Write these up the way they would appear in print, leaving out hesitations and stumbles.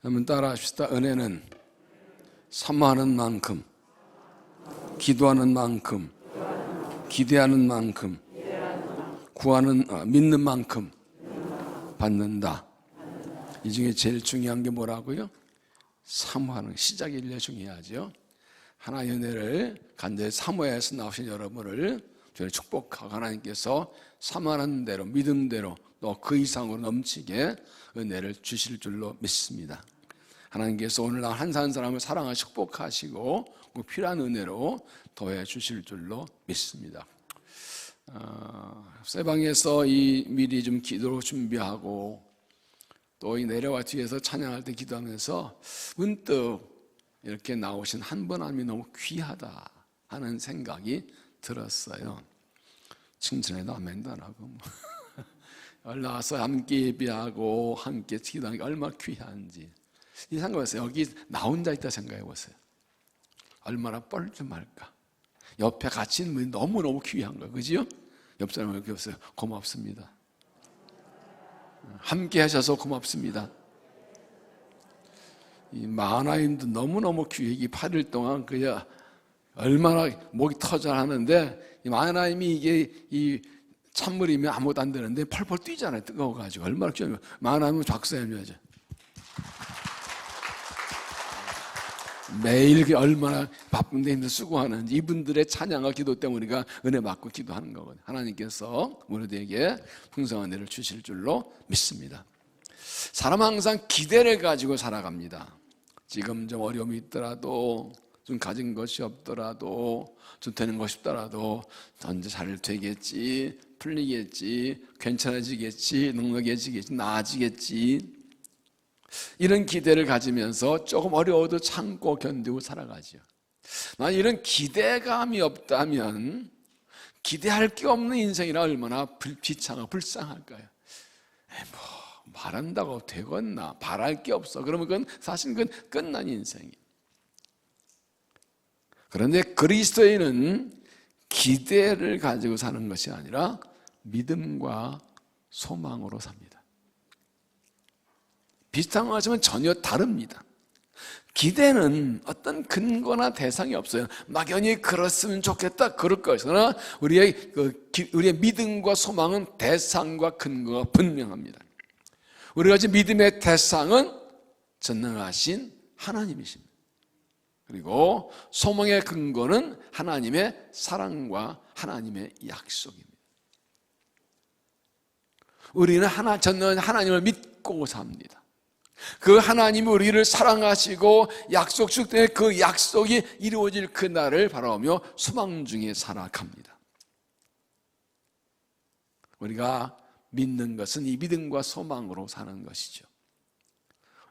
한번 따라합시다. 은혜는 사모하는 만큼, 기도하는 만큼, 기대하는 만큼, 믿는 만큼 받는다. 이 중에 제일 중요한 게 뭐라고요? 사모하는, 시작이 일려 중요하죠. 하나님의 은혜를 간절히 사모해서 나오신 여러분을 저를 축복하고 하나님께서 사모하는 대로, 믿음대로 또 그 이상으로 넘치게 은혜를 주실 줄로 믿습니다. 하나님께서 오늘 한 사람을 사랑하시고 축복하시고 꼭 필요한 은혜로 더해 주실 줄로 믿습니다. 세방에서 미리 좀 기도로 준비하고 또 이 내려와 뒤에서 찬양할 때 기도하면서 문득 이렇게 나오신 한 분 한 분이 너무 귀하다 하는 생각이 들었어요. 칭찬해도 아멘도 안 하고 올라와서 함께 예배하고 함께 기도하는 게 얼마나 귀한지 이 생각해보세요. 여기 나 혼자 있다 생각해보세요. 얼마나 뻘쭘할까. 옆에 같이 있는 분이 너무너무 귀한 거예요. 그죠? 옆 사람을 이렇게 보세요. 고맙습니다. 함께 하셔서 고맙습니다. 이 마하나임도 너무너무 귀하게 8일 동안 그냥 얼마나 목이 터져 하는데 이 마하나임이 이게 이 찬물이면 아무것도 안 되는데 펄펄 뛰잖아요. 뜨거워가지고 얼마나 귀하면 마하나임은 박수해줘야죠. 매일 얼마나 바쁜데 힘들어 수고하는지 이분들의 찬양과 기도 때문에 우리가 은혜 받고 기도하는 거거든요. 하나님께서 우리들에게 풍성한 은혜를 주실 줄로 믿습니다. 사람은 항상 기대를 가지고 살아갑니다. 지금 좀 어려움이 있더라도 좀 가진 것이 없더라도 좀 되는 것이 없더라도 언제 잘 되겠지, 풀리겠지, 괜찮아지겠지, 넉넉해지겠지, 나아지겠지 이런 기대를 가지면서 조금 어려워도 참고 견디고 살아가죠. 만약 이런 기대감이 없다면 기대할 게 없는 인생이라 얼마나 비참하고 불쌍할까요? 말한다고 되겠나? 바랄 게 없어. 그러면 그건 사실 끝난 인생이에요. 그런데 그리스도인은 기대를 가지고 사는 것이 아니라 믿음과 소망으로 삽니다. 비슷한 것 같지만 전혀 다릅니다. 기대는 어떤 근거나 대상이 없어요. 막연히 그렇으면 좋겠다 그럴 것이나 우리의 믿음과 소망은 대상과 근거가 분명합니다. 우리가 지금 믿음의 대상은 전능하신 하나님이십니다. 그리고 소망의 근거는 하나님의 사랑과 하나님의 약속입니다. 우리는 전능한 하나님을 믿고 삽니다. 그 하나님이 우리를 사랑하시고 약속 주실 때 그 약속이 이루어질 그날을 바라보며 소망 중에 살아갑니다. 우리가 믿는 것은 이 믿음과 소망으로 사는 것이죠.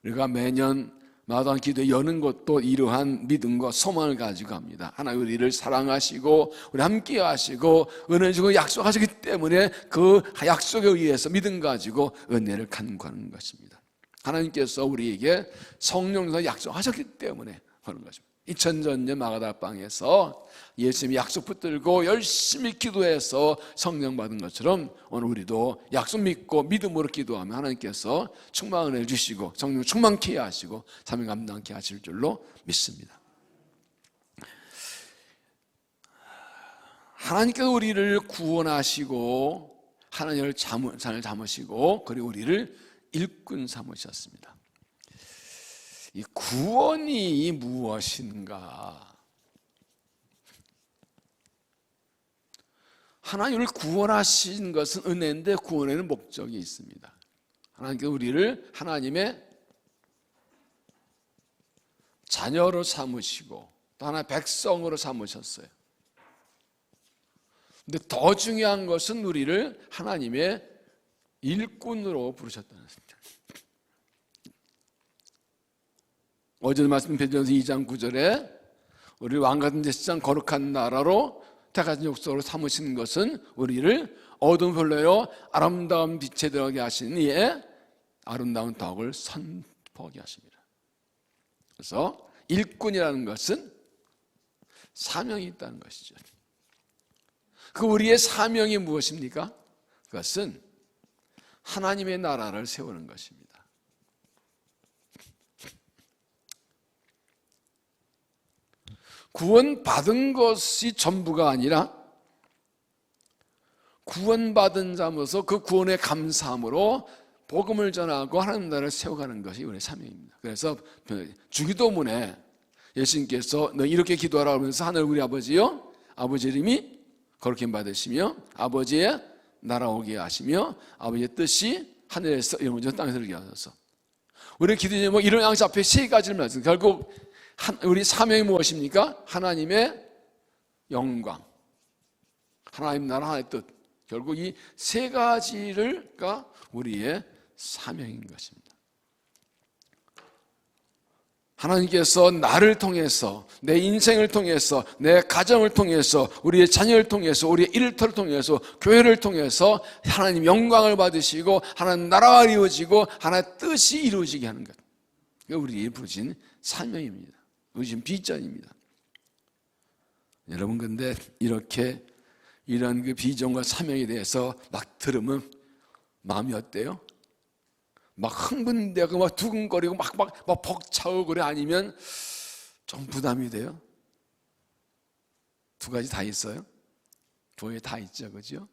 우리가 매년 마다한 기도에 여는 것도 이러한 믿음과 소망을 가지고 합니다. 하나님 우리를 사랑하시고 우리 함께 하시고 은혜 주고 약속하시기 때문에 그 약속에 의해서 믿음 가지고 은혜를 간구하는 것입니다. 하나님께서 우리에게 성령으로 약속하셨기 때문에 그런 것입니다. 2000년 마가다락방에서 예수님이 약속 붙들고 열심히 기도해서 성령 받은 것처럼 오늘 우리도 약속 믿고 믿음으로 기도하면 하나님께서 충만한 은혜를 주시고 성령 충만케 하시고 사명 감당케 하실 줄로 믿습니다. 하나님께서 우리를 구원하시고 하나님을 잘 담으시고 그리고 우리를 일꾼 삼으셨습니다. 이 구원이 무엇인가? 하나님을 구원하신 것은 은혜인데 구원에는 목적이 있습니다. 하나님께서 우리를 하나님의 자녀로 삼으시고 또 하나의 백성으로 삼으셨어요. 근데 더 중요한 것은 우리를 하나님의 일꾼으로 부르셨다는 것입니다. 어제도 말씀 베드로전서 2장 9절에 우리 왕같은 제사장 거룩한 나라로 택하신 족속으로 삼으신 것은 우리를 어두운 별로요 아름다운 빛에 들어가게 하신 이의 아름다운 덕을 선포하게 하십니다. 그래서 일꾼이라는 것은 사명이 있다는 것이죠. 그 우리의 사명이 무엇입니까? 그것은 하나님의 나라를 세우는 것입니다. 구원받은 것이 전부가 아니라 구원받은 자로서 그 구원에 감사함으로 복음을 전하고 하나님 나라를 세워가는 것이 우리의 사명입니다. 그래서 주기도문에 예수님께서 너 이렇게 기도하라 하면서 하늘 우리 아버지요, 아버지 이름이 거룩히 받으시며 아버지의 나라 오게 하시며 아버지의 뜻이 하늘에서 이런 것처럼 땅에서 이루게 하소서. 우리 기도에 뭐 이런 양식 앞에 세 가지를 말씀. 결국 우리 사명이 무엇입니까? 하나님의 영광, 하나님 나라, 하나님의 뜻. 결국 이 세 가지가 우리의 사명인 것입니다. 하나님께서 나를 통해서, 내 인생을 통해서, 내 가정을 통해서, 우리의 자녀를 통해서, 우리의 일터를 통해서, 교회를 통해서 하나님 영광을 받으시고 하나님 나라가 이루어지고 하나님의 뜻이 이루어지게 하는 것. 그게 우리의 부르신 사명입니다. 부르신 비전입니다. 여러분, 근데 이렇게 이런 그 비전과 사명에 대해서 막 들으면 마음이 어때요? 막 흥분되고 막 두근거리고 막 벅차고 그래? 아니면 좀 부담이 돼요? 두 가지 다 있어요? 두 가지 다 있죠, 그죠?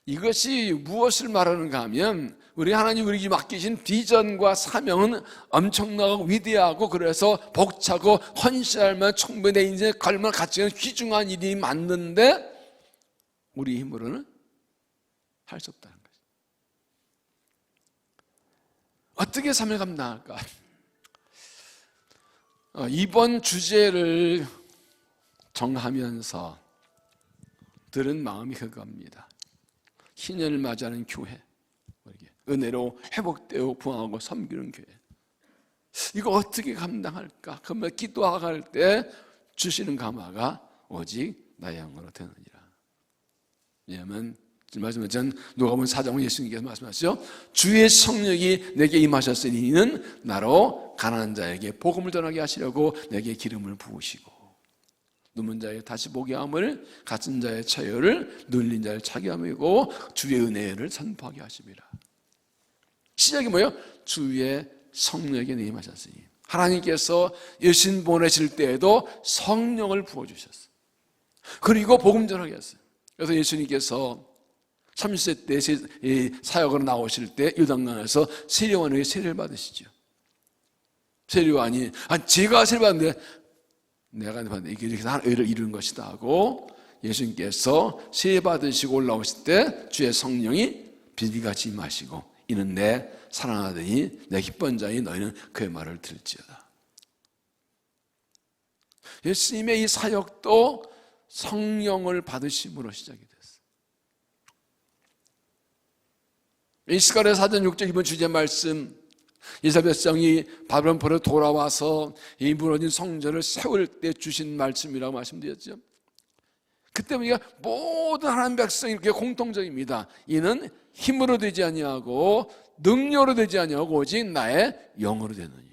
이것이 무엇을 말하는가 하면 우리 하나님 우리에게 맡기신 비전과 사명은 엄청나고 위대하고 그래서 벅차고 헌신할 만한 충분히 내 인생에 걸만 가치가 귀중한 일이 맞는데 우리 힘으로는 할 수 없다는 거죠. 어떻게 사명을 감당할까? 이번 주제를 정하면서 들은 마음이 그겁니다. 신년을 맞이하는 교회, 은혜로 회복되고 부흥하고 섬기는 교회. 이거 어떻게 감당할까? 그러면 기도할 때 주시는 감화가 오직 나의 영으로 되느니라. 왜냐하면 말씀은 전 누가복음 4장 예수님께서 말씀하시죠. 주의 성령이 내게 임하셨으니 이는 나로 가난한 자에게 복음을 전하게 하시려고 내게 기름을 부으시고 눈먼 자의 다시 보게 함을, 갇힌 자의 자유를, 눌린 자의 자게 함이고 주의 은혜를 선포하게 하십니다. 시작이 뭐예요? 주의 성령에게 임하셨으니. 하나님께서 예수님 보내실 때에도 성령을 부어주셨어요. 그리고 복음 전하게 했어요. 그래서 예수님께서 30세 때 사역으로 나오실 때 요단강에서 세례요한에게 세례를 받으시죠. 세례요한이 제가 세례 받는데 내가 받는데 이게 이렇게 의를 이루는 것이다 하고 예수님께서 세례 받으시고 올라오실 때 주의 성령이 비비같이 임하시고 이는 내 사랑하더니 내 기쁜 자니 너희는 그의 말을 들을지어다. 예수님의 이 사역도 성령을 받으심으로 시작이 됐어요. 이스가랴 4장 6절 이번 주제 말씀, 이사벳 성이 바벨론으로 돌아와서 이 무너진 성전을 세울 때 주신 말씀이라고 말씀드렸죠. 그때 우리가 모든 하나님 백성이 이렇게 공통적입니다. 이는 힘으로 되지 아니하고 능력으로 되지 아니하고 오직 나의 영으로 되느니라.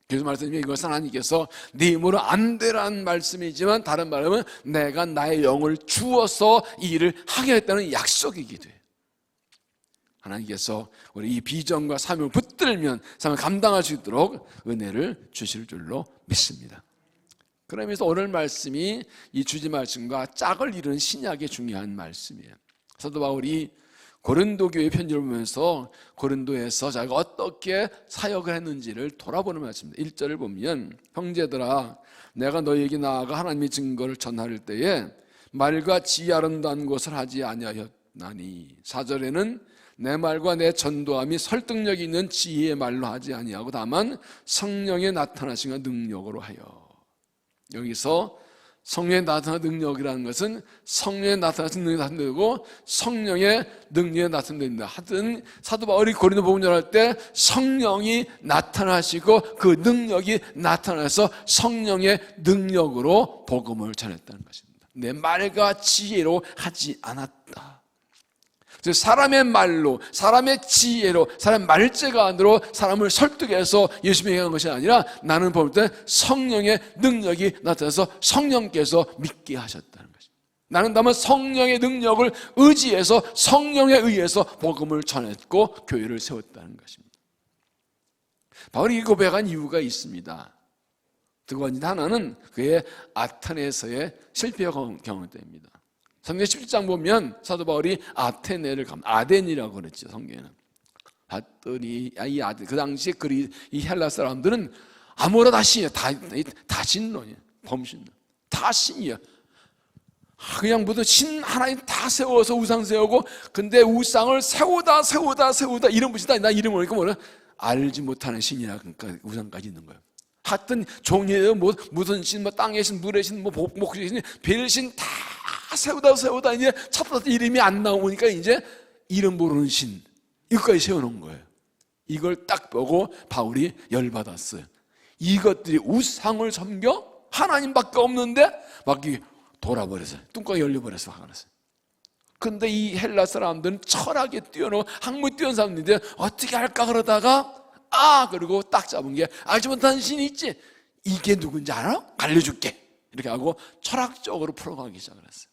그래서 말씀드리면 이것은 하나님께서 네 힘으로 안 되라는 말씀이지만 다른 말하면 내가 나의 영을 주어서 이 일을 하게 했다는 약속이기도 해요. 하나님께서 우리 이 비전과 사명을 붙들면 사명을 감당할 수 있도록 은혜를 주실 줄로 믿습니다. 그러면서 오늘 말씀이 이 주제 말씀과 짝을 이루는 신약의 중요한 말씀이에요. 사도 바울이 고린도 교회 편지를 보면서 고린도에서 자기가 어떻게 사역을 했는지를 돌아보는 말씀입니다. 1절을 보면 형제들아 내가 너희에게 나아가 하나님의 증거를 전할 때에 말과 지혜 아름다운 것을 하지 아니하였나니 4절에는 내 말과 내 전도함이 설득력 있는 지혜의 말로 하지 아니하고 다만 성령의 나타나신 능력으로 하여. 여기서 성령의 나타나는 능력이라는 것은 성령의 나타나신 능력이 나타나고 성령의 능력이 나타납니다. 하여튼 사도 바울이 고린도 복음 전할 때 성령이 나타나시고 그 능력이 나타나서 성령의 능력으로 복음을 전했다는 것입니다. 내 말과 지혜로 하지 않았다. 사람의 말로, 사람의 지혜로, 사람의 말재가 안으로 사람을 설득해서 예수님에게 한 것이 아니라 나는 볼 때 성령의 능력이 나타나서 성령께서 믿게 하셨다는 것입니다. 나는 다만 성령의 능력을 의지해서 성령에 의해서 복음을 전했고 교회를 세웠다는 것입니다. 바울이 이 고백한 이유가 있습니다. 두 번째 하나는 그의 아테네에서의 실패가 경험됩니다. 성경 17장 보면 사도 바울이 아테네를 갑니다. 아덴이라고 그랬죠, 성경에는. 봤더니 이 아덴, 그 당시에 이 헬라 사람들은 아무나 다 신이야. 다 신론이야. 범신론. 다 신이야. 그냥 무슨 신 하나님 다 세워서 우상 세우고, 근데 우상을 세우다 이름 붙이다. 나 이름 모르니까 뭐래? 알지 못하는 신이야. 그러니까 우상까지 있는 거예요. 하여튼 종이에요. 뭐 무슨 신, 뭐 땅의 신, 물의 신, 뭐 목의 신, 별신 다 세우다 이제 찾아서 이름이 안 나오니까 이제 이름 모르는 신 이것까지 세워놓은 거예요. 이걸 딱 보고 바울이 열받았어요. 이것들이 우상을 섬겨? 하나님밖에 없는데 막 돌아버렸어요. 뚱껑이 열려버려서 화가 났어요. 근데 이 헬라 사람들은 철학에 뛰어넘어 학문에 뛰어난 사람들인데 어떻게 할까 그러다가 그리고 딱 잡은 게 알지 못하는 신이 있지. 이게 누군지 알아? 알려줄게. 이렇게 하고 철학적으로 풀어가기 시작을 했어요.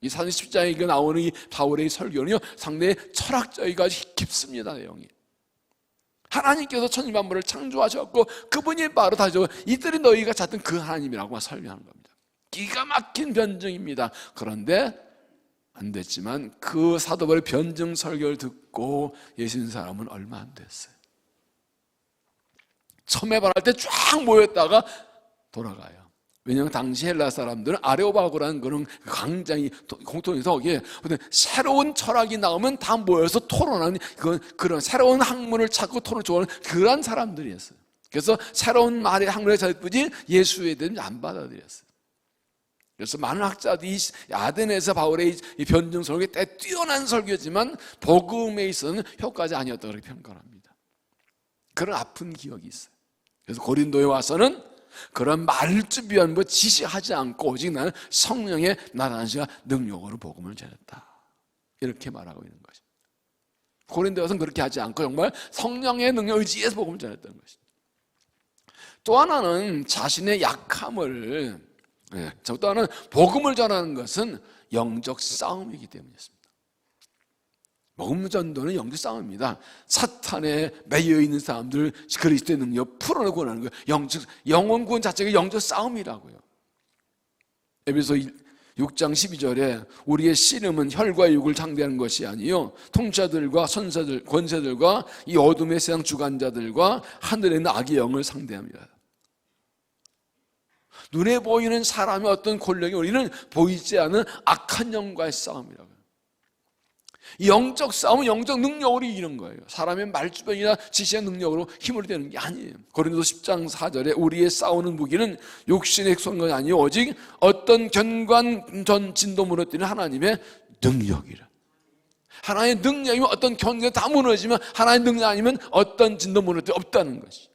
이 사도행 10장에 나오는 이 바울의 설교는요 상당히 철학적이고 깊습니다. 내용이. 하나님께서 천지만물을 창조하셨고 그분이 바로 다죠. 이들이 너희가 찾던 그 하나님이라고 설명하는 겁니다. 기가 막힌 변증입니다. 그런데 안 됐지만 그 사도 바울의 변증 설교를 듣고 예수 믿는 사람은 얼마 안 됐어요. 처음에 말할 때 쫙 모였다가 돌아가요. 왜냐하면 당시 헬라 사람들은 아레오바고라는 그런 광장이 공통해서 거기에 새로운 철학이 나오면 다 모여서 토론하는 그런 새로운 학문을 찾고 토론을 좋아하는 그런 사람들이었어요. 그래서 새로운 말의 학문을 찾았지 예수에 대해서 안 받아들였어요. 그래서 많은 학자들이 아덴에서 바울의 이 변증 설교에 뛰어난 설교지만 복음에 있어서는 효과가 아니었다고 그렇게 평가합니다. 그런 아픈 기억이 있어요. 그래서 고린도에 와서는 그런 말주변 지시하지 않고 오직 나는 성령의 나라는 시가 능력으로 복음을 전했다. 이렇게 말하고 있는 것입니다. 고린도에 와서는 그렇게 하지 않고 정말 성령의 능력 의지에서 복음을 전했다는 것입니다. 또 하나는 자신의 약함을 또 하나는 복음을 전하는 것은 영적 싸움이기 때문이었습니다. 복음 전도는 영적 싸움입니다. 사탄에 매여 있는 사람들 그리스도의 능력 풀어내고 하는 거예요. 영혼 구원 자체가 영적 싸움이라고요. 에베소 6장 12절에 우리의 씨름은 혈과 육을 상대하는 것이 아니요 통치자들과 선사들, 권세들과 이 어둠의 세상 주관자들과 하늘에 있는 악의 영을 상대합니다. 눈에 보이는 사람의 어떤 권력이 우리는 보이지 않는 악한 영과의 싸움이라고요. 영적 싸움은 영적 능력으로 이기는 거예요. 사람의 말주변이나 지시의 능력으로 힘을 내는 게 아니에요. 고린도서 10장 4절에 우리의 싸우는 무기는 육신의 손이 아니요 오직 어떤 견관 전 진도 무너뜨리는 하나님의 능력이라. 하나님의 능력이면 어떤 견관 다 무너지면 하나님의 능력 아니면 어떤 진도 무너뜨리 없다는 것이.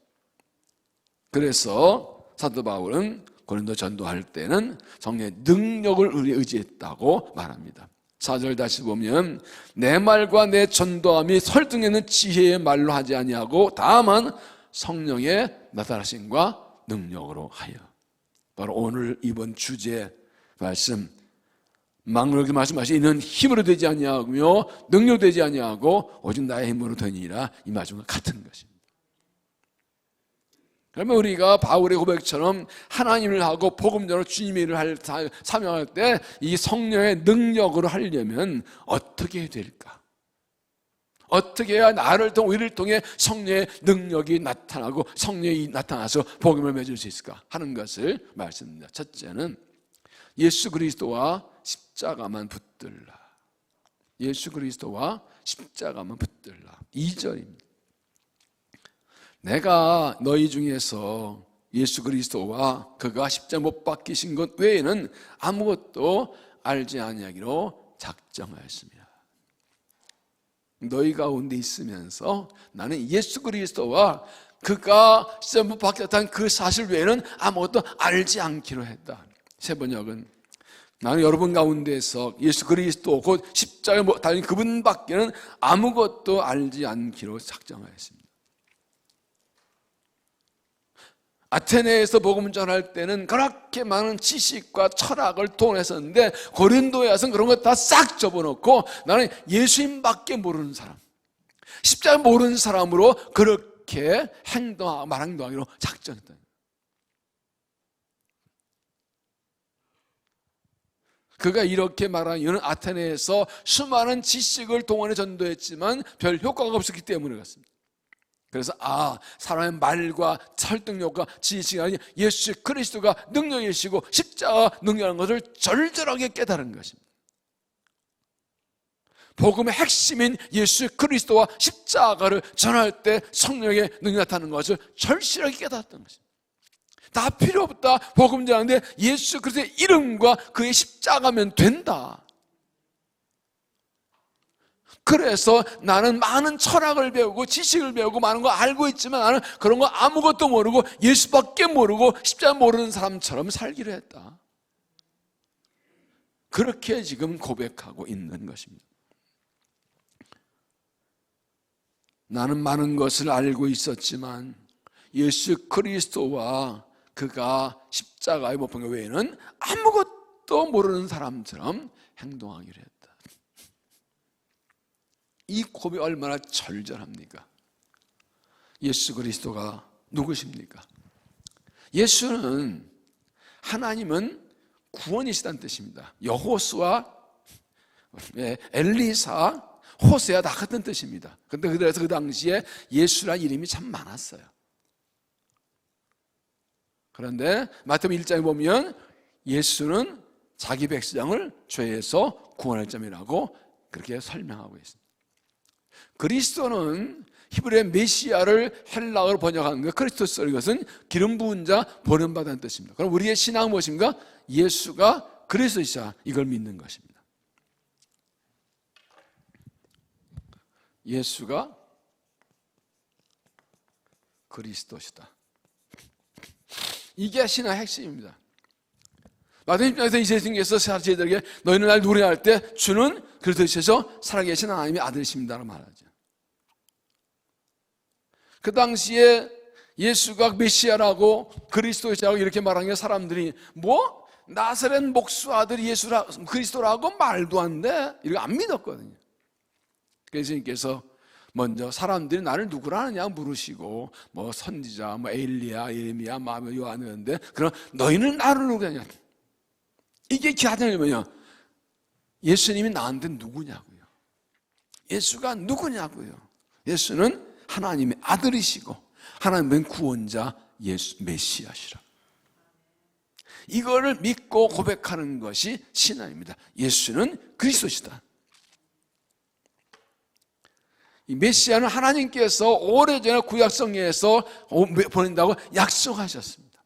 그래서 사도 바울은 고린도 전도할 때는 성령의 능력을 의지했다고 말합니다. 4절 다시 보면 내 말과 내 전도함이 설득에는 지혜의 말로 하지 아니하고 다만 성령의 나타나심과 능력으로 하여. 바로 오늘 이번 주제 말씀 망령하게 말씀하신 이는 힘으로 되지 아니하며 능력으로 되지 아니하고 오직 나의 힘으로 되니라 이 말씀과 같은 것입니다. 그러면 우리가 바울의 고백처럼 하나님을 하고 복음대로 주님의 일을 사명할 때 이 성령의 능력으로 하려면 어떻게 해야 될까? 어떻게 해야 나를 통해 우리를 통해 성령의 능력이 나타나고 성령이 나타나서 복음을 맺을 수 있을까 하는 것을 말씀드립니다. 첫째는 예수 그리스도와 십자가만 붙들라. 예수 그리스도와 십자가만 붙들라. 2절입니다. 내가 너희 중에서 예수 그리스도와 그가 십자가 못 박히신 것 외에는 아무것도 알지 아니하기로 작정하였습니다. 너희 가운데 있으면서 나는 예수 그리스도와 그가 십자가 못 박혔다는 그 사실 외에는 아무것도 알지 않기로 했다. 세 번역은 나는 여러분 가운데서 예수 그리스도 곧 십자가에 못 달린 그분밖에는 아무것도 알지 않기로 작정하였습니다. 아테네에서 복음 전할 때는 그렇게 많은 지식과 철학을 통했었는데 고린도에 와서는 그런 거 다 싹 접어놓고 나는 예수님밖에 모르는 사람, 십자가 모르는 사람으로 그렇게 말행동하기로 작정했다. 그가 이렇게 말한 이유는 아테네에서 수많은 지식을 동원해 전도했지만 별 효과가 없었기 때문에 그렇습니다. 그래서 사람의 말과 설득력과 지식이 아니라 예수 그리스도가 능력이시고 십자가 능력이라는 것을 절절하게 깨달은 것입니다. 복음의 핵심인 예수 그리스도와 십자가를 전할 때 성령의 능력이 나타나는 것을 절실하게 깨달았던 것입니다. 다 필요 없다. 복음 전하는데 예수 그리스도의 이름과 그의 십자가면 된다. 그래서 나는 많은 철학을 배우고 지식을 배우고 많은 거 알고 있지만 나는 그런 거 아무것도 모르고 예수밖에 모르고 십자가 모르는 사람처럼 살기로 했다. 그렇게 지금 고백하고 있는 것입니다. 나는 많은 것을 알고 있었지만 예수 그리스도와 그가 십자가에 못 박힌 것 외에는 아무것도 모르는 사람처럼 행동하기로 했다. 이 고백이 얼마나 절절합니까? 예수 그리스도가 누구십니까? 예수는, 하나님은 구원이시다는 뜻입니다. 여호수아, 엘리사, 호세아 다 같은 뜻입니다. 그래서 그 당시에 예수라는 이름이 참 많았어요. 그런데 마태복음 1장에 보면 예수는 자기 백성을 죄에서 구원할 점이라고 그렇게 설명하고 있습니다. 그리스도는 히브리의 메시아를 헬라어로 번역한 것, 크리스토스, 이것은 기름 부은 자, 버림받은 뜻입니다. 그럼 우리의 신앙은 무엇입니까? 예수가 그리스도이시다, 이걸 믿는 것입니다. 예수가 그리스도시다. 이게 신앙의 핵심입니다. 마태복음 1장에서 예수님께서 제자들에게 너희는 날 노래할 때 주는 그리스도시에서 살아계신 하나님의 아들이십니다라고 말하죠. 그 당시에 예수가 메시아라고 그리스도시라고 이렇게 말하는 게 사람들이 나사렛 목수 아들 예수라 그리스도라고 말도 안 돼, 이거 안 믿었거든요. 그래서 예수님께서 먼저 사람들이 나를 누구라 하느냐 물으시고 선지자, 에일리야, 예레미야, 요한이었는데 그럼 너희는 나를 누구냐? 이게 가장 뭐냐? 예수님이 나한테 누구냐고요? 예수가 누구냐고요? 예수는 하나님의 아들이시고 하나님의 구원자 예수 메시아시라. 이거를 믿고 고백하는 것이 신앙입니다. 예수는 그리스도시다. 이 메시아는 하나님께서 오래전에 구약성경에서 보낸다고 약속하셨습니다.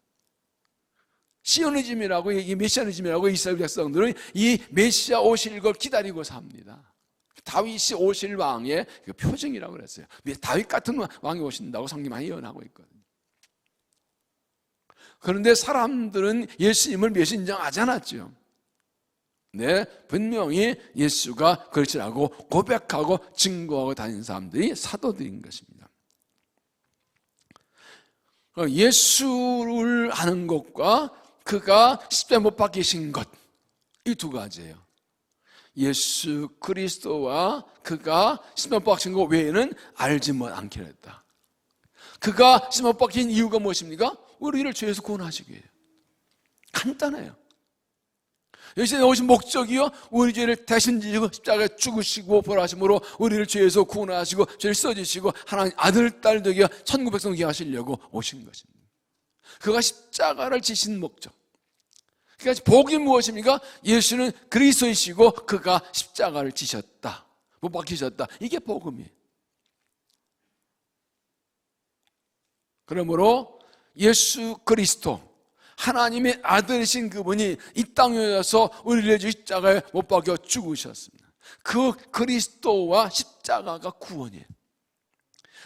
시오니즘이라고, 이 메시아니즘이라고 이스라엘 백성들은 이 메시아 오실 걸 기다리고 삽니다. 다윗이 오실 왕의 표징이라고 그랬어요. 다윗 같은 왕이 오신다고 성경이 많이 예언하고 있거든요. 그런데 사람들은 예수님을 메시아 인정하지 않았죠. 네, 분명히 예수가 그렇지라고 고백하고 증거하고 다니는 사람들이 사도들인 것입니다. 예수를 아는 것과 그가 십자가에 못 박히신 것, 이 두 가지예요. 예수 그리스도와 그가 십자가에 못 박힌 것 외에는 알지 않기로 했다. 그가 십자가에 못 박힌 이유가 무엇입니까? 우리를 죄에서 구원하시기 위해요. 간단해요. 예수님이 오신 목적이요, 우리 죄를 대신 지시고 십자가에 죽으시고 벌하심으로 우리를 죄에서 구원하시고 죄를 써주시고 하나님 아들 딸 되게 천국 백성 되게 하시려고 오신 것입니다. 그가 십자가를 지신 목적. 그러니까 복이 무엇입니까? 예수는 그리스도이시고 그가 십자가를 지셨다, 못 박히셨다. 이게 복음이에요. 그러므로 예수 그리스도, 하나님의 아들이신 그분이 이 땅에 와서 우리를 십자가에 못 박혀 죽으셨습니다. 그 그리스도와 십자가가 구원이에요.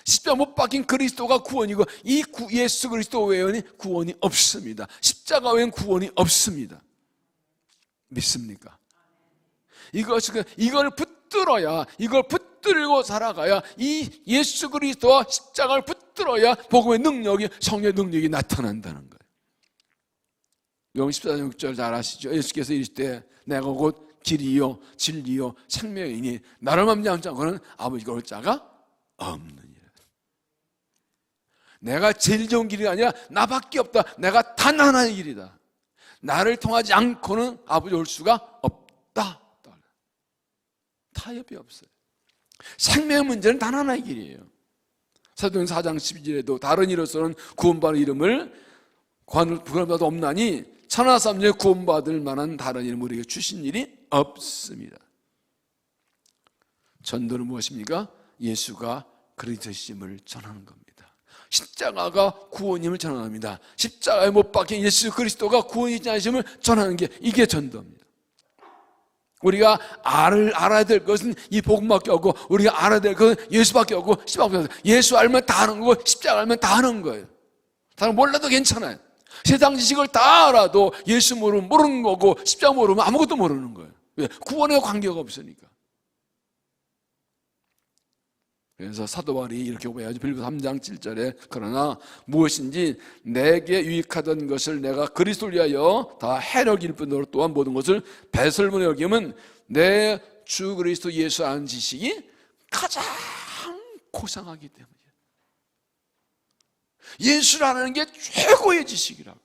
십자가 못 박힌 그리스도가 구원이고 이 예수 그리스도 외에는 구원이 없습니다. 십자가 외에는 구원이 없습니다. 믿습니까? 이걸 붙들어야, 이걸 붙들고 살아가야, 이 예수 그리스도와 십자가를 붙들어야 복음의 능력이, 성령의 능력이 나타난다는 거예요. 요한 14장 6절 잘 아시죠? 예수께서 이르시되 내가 곧 길이요 진리요 생명이니 나를 맘지 않고는 아버지가 올 자가 없느니라. 내가 제일 좋은 길이 아니라 나밖에 없다. 내가 단 하나의 길이다. 나를 통하지 않고는 아버지 올 수가 없다. 없다. 타협이 없어요. 생명의 문제는 단 하나의 길이에요. 사도행전 4장 12절에도 다른 이로서는 구원받을 이름을 구원받아도 없나니 천하 삼류에 구원받을 만한 다른 이름 우리에게 주신 일이 없습니다. 전도는 무엇입니까? 예수가 그리스도심을 전하는 겁니다. 십자가가 구원임을 전합니다. 십자가에 못 박힌 예수 그리스도가 구원이지 않으심을 전하는 게 이게 전도입니다. 우리가 알아야 될 것은 이 복음밖에 없고 우리가 알아야 될 것은 예수밖에 없고 십자가밖에 없어요. 예수 알면 다 하는 거고 십자가 알면 다 하는 거예요. 다른 몰라도 괜찮아요. 세상 지식을 다 알아도 예수 모르면 모르는 거고 십자가 모르면 아무것도 모르는 거예요. 왜? 구원에 관계가 없으니까. 그래서 사도 바울이 이렇게 고백하죠. 빌립보서 3장 7절에 그러나 무엇인지 내게 유익하던 것을 내가 그리스도를 위하여 다 해력일 뿐더러 또한 모든 것을 배설물에 여김은 내 주 그리스도 예수 아는 지식이 가장 고상하기 때문이에요. 예수를 아는 게 최고의 지식이라고.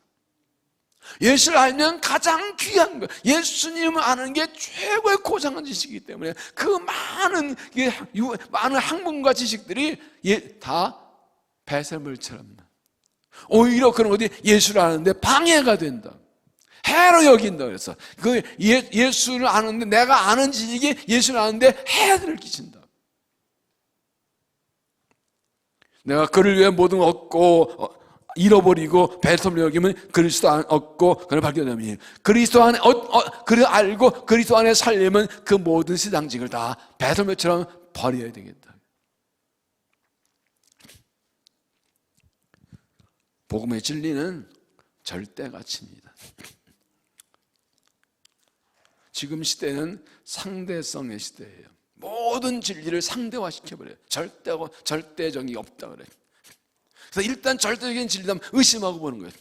예수를 알면 가장 귀한 거예요. 예수님을 아는 게 최고의 고상한 지식이기 때문에 그 많은 학문과 지식들이 다 배설물처럼 오히려 그런 것이 예수를 아는데 방해가 된다. 해로 여긴다. 그래서 그 예수를 아는데 내가 아는 지식이 예수를 아는데 해를 끼친다. 내가 그를 위해 모든 걸 얻고 잃어버리고 배설물에 여기면 그리스도 안에 얻고 그를 발견하면 그리스도 안에 그를 알고 그리스도 안에 살려면 그 모든 세상직을 다 배설물처럼 버려야 되겠다. 복음의 진리는 절대 가치입니다. 지금 시대는 상대성의 시대예요. 모든 진리를 상대화시켜버려요. 절대적이 없다 그래요. 그래서 일단 절대적인 진리라면 의심하고 보는 거예요.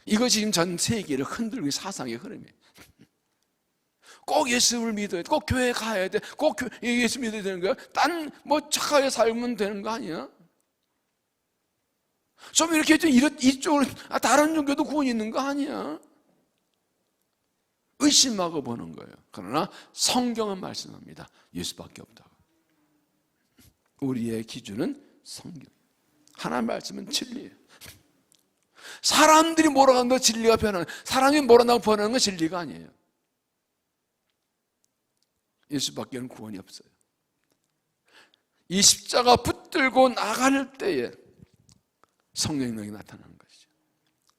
이것이 지금 전 세계를 흔들고 있는 사상의 흐름이에요. 꼭 예수를 믿어야 돼. 꼭 교회 가야 돼. 꼭 예수 믿어야 되는 거야. 딴 뭐 착하게 살면 되는 거 아니야? 좀 이렇게 이쪽으로 다른 종교도 구원이 있는 거 아니야? 의심하고 보는 거예요. 그러나 성경은 말씀합니다. 예수밖에 없다고. 우리의 기준은 성경. 하나님 말씀은 진리예요. 사람들이 몰아간다고 진리가 변하는, 사람이 몰아나고 변하는 건 진리가 아니에요. 예수밖에는 구원이 없어요. 이 십자가 붙들고 나갈 때에 성령이 나타나는 것이죠.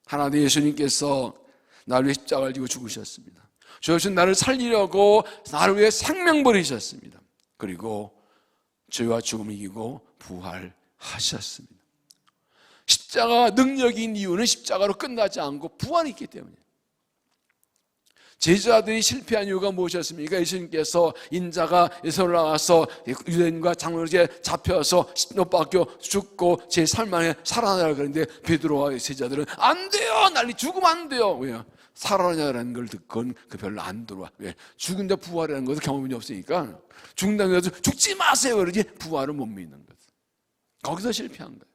하나님 예수님께서 나를 위해 십자가를 지고 죽으셨습니다. 주신 나를 살리려고 나를 위해 생명 버리셨습니다. 그리고 죄와 죽음을 이기고 부활하셨습니다. 십자가 능력이 있는 이유는 십자가로 끝나지 않고 부활이 있기 때문이에요. 제자들이 실패한 이유가 무엇이었습니까? 예수님께서 인자가 에서 올라가서 유대인과 장로에게 잡혀서 못 박혀 죽고 제3일 만에 살아나라 그러는데 베드로와 제자들은 안 돼요! 난리 죽으면 안 돼요! 왜요? 살아나라는 걸 듣고는 그 별로 안 들어와. 왜? 죽은데 부활이라는 것은 경험이 없으니까 죽는다고 해서 죽지 마세요! 그러지 부활을 못 믿는 거예요. 거기서 실패한 거예요.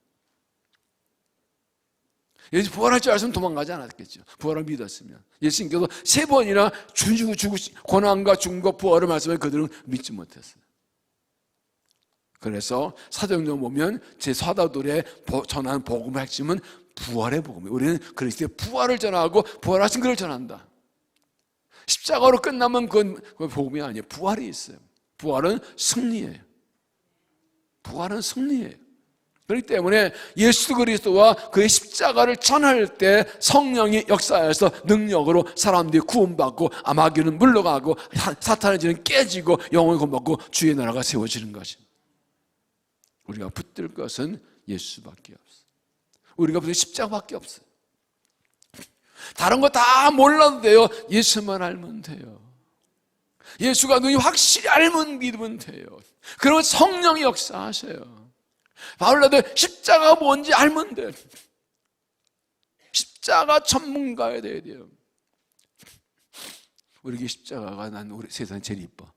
예수 부활할 줄 알았으면 도망가지 않았겠죠. 부활을 믿었으면. 예수님께서 3번이나 고난과 죽음과 부활을 말씀해 그들은 믿지 못했어요. 그래서 사도행전 보면 제 사도들의 전하는 복음의 핵심은 부활의 복음이에요. 우리는 그리스도의 부활을 전하고 부활하신 그를 전한다. 십자가로 끝나면 그건 복음이 아니에요. 부활이 있어요. 부활은 승리예요. 부활은 승리예요. 그렇기 때문에 예수 그리스도와 그의 십자가를 전할 때 성령이 역사해서 능력으로 사람들이 구원받고 아마귀는 물러가고 사탄의 죄는 깨지고 영혼이 구원받고 주의 나라가 세워지는 것입니다. 우리가 붙들 것은 예수밖에 없어요. 우리가 붙들 십자가밖에 없어요. 다른 거 다 몰라도 돼요. 예수만 알면 돼요. 예수가 눈이 확실히 알면 믿으면 돼요. 그러면 성령이 역사하셔요. 바울라도 십자가가 뭔지 알면 돼. 십자가 전문가야 돼요. 우리 교회 십자가가 난 우리 세상에 제일 이뻐.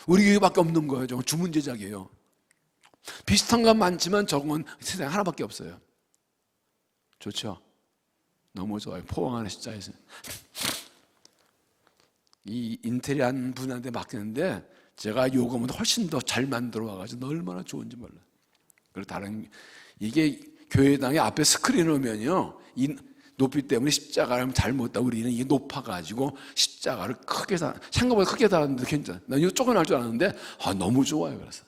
우리 교회밖에 없는 거예요. 저건 주문 제작이에요. 비슷한 건 많지만 저건 세상에 하나밖에 없어요. 좋죠? 너무 좋아요. 포항 안에 십자가에서 이 인테리어 분한테 맡겼는데 제가 요금은 훨씬 더 잘 만들어 와가지고 얼마나 좋은지 몰라요. 그리고 다른 이게 교회당에 앞에 스크린 오면요, 이 높이 때문에 십자가를 잘못 다 우리는 이게 높아가지고 십자가를 크게 생각보다 크게 달았는데 괜찮아. 난 이거 쫓겨날 줄 알았는데 너무 좋아요. 그래서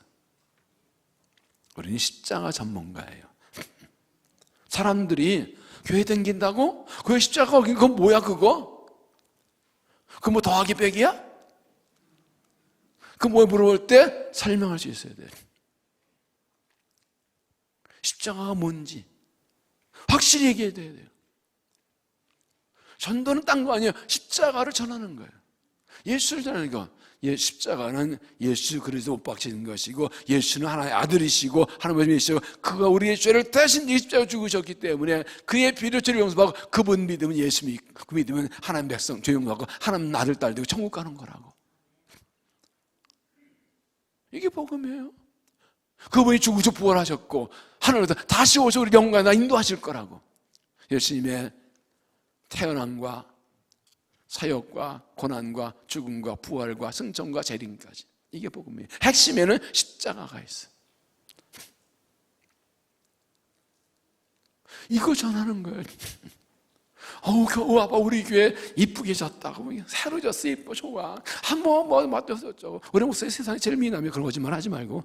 우리는 십자가 전문가예요. 사람들이 교회 댕긴다고? 교회 십자가 그건 뭐야 그거? 그 뭐 더하기 빼기야? 그 뭐에 물어볼 때 설명할 수 있어야 돼. 십자가가 뭔지 확실히 얘기해야 돼요. 전도는 딴 거 아니에요. 십자가를 전하는 거예요. 예수를 전하는 거. 십자가는 예수 그리스도 못 박히는 것이고, 예수는 하나님의 아들이시고 하나님의 메시아고, 그가 우리의 죄를 대신 십자가 죽으셨기 때문에 그의 피로 죄를 용서하고, 그분 믿으면 예수 믿고, 그 믿으면 하나님 백성 죄 용서하고 하나님 아들 딸 되고 천국 가는 거라고. 이게 복음이에요. 그분이 죽으셔 부활하셨고 하늘에서 다시 오셔서 우리 영광에 인도하실 거라고. 예수님의 태어남과 사역과 고난과 죽음과 부활과 승천과 재림까지, 이게 복음이에요. 핵심에는 십자가가 있어요. 이거 전하는 거예요. 아빠 우리 교회 이쁘게 졌다고, 새로 졌어, 이뻐, 좋아, 한번 맞춰서 어쩌고. 우리 목사님 세상에 제일 미남이야. 그런 거짓말 하지 말고.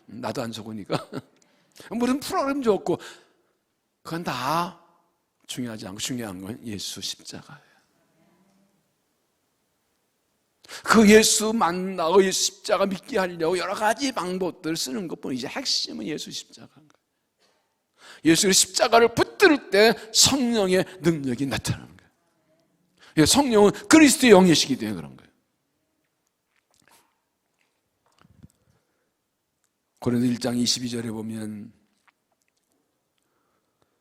나도 안 좋으니까. 무슨 프로그램 좋고, 그건 다 중요하지 않고, 중요한 건 예수 십자가예요. 그 예수 만나고 예수 십자가 믿게 하려고 여러 가지 방법들을 쓰는 것뿐이지, 핵심은 예수 십자가인 거예요. 예수의 십자가를 붙들 때 성령의 능력이 나타나는 거예요. 성령은 그리스도의 영이시기 때문에 그런 거예요. 고린도 1장 22절에 보면,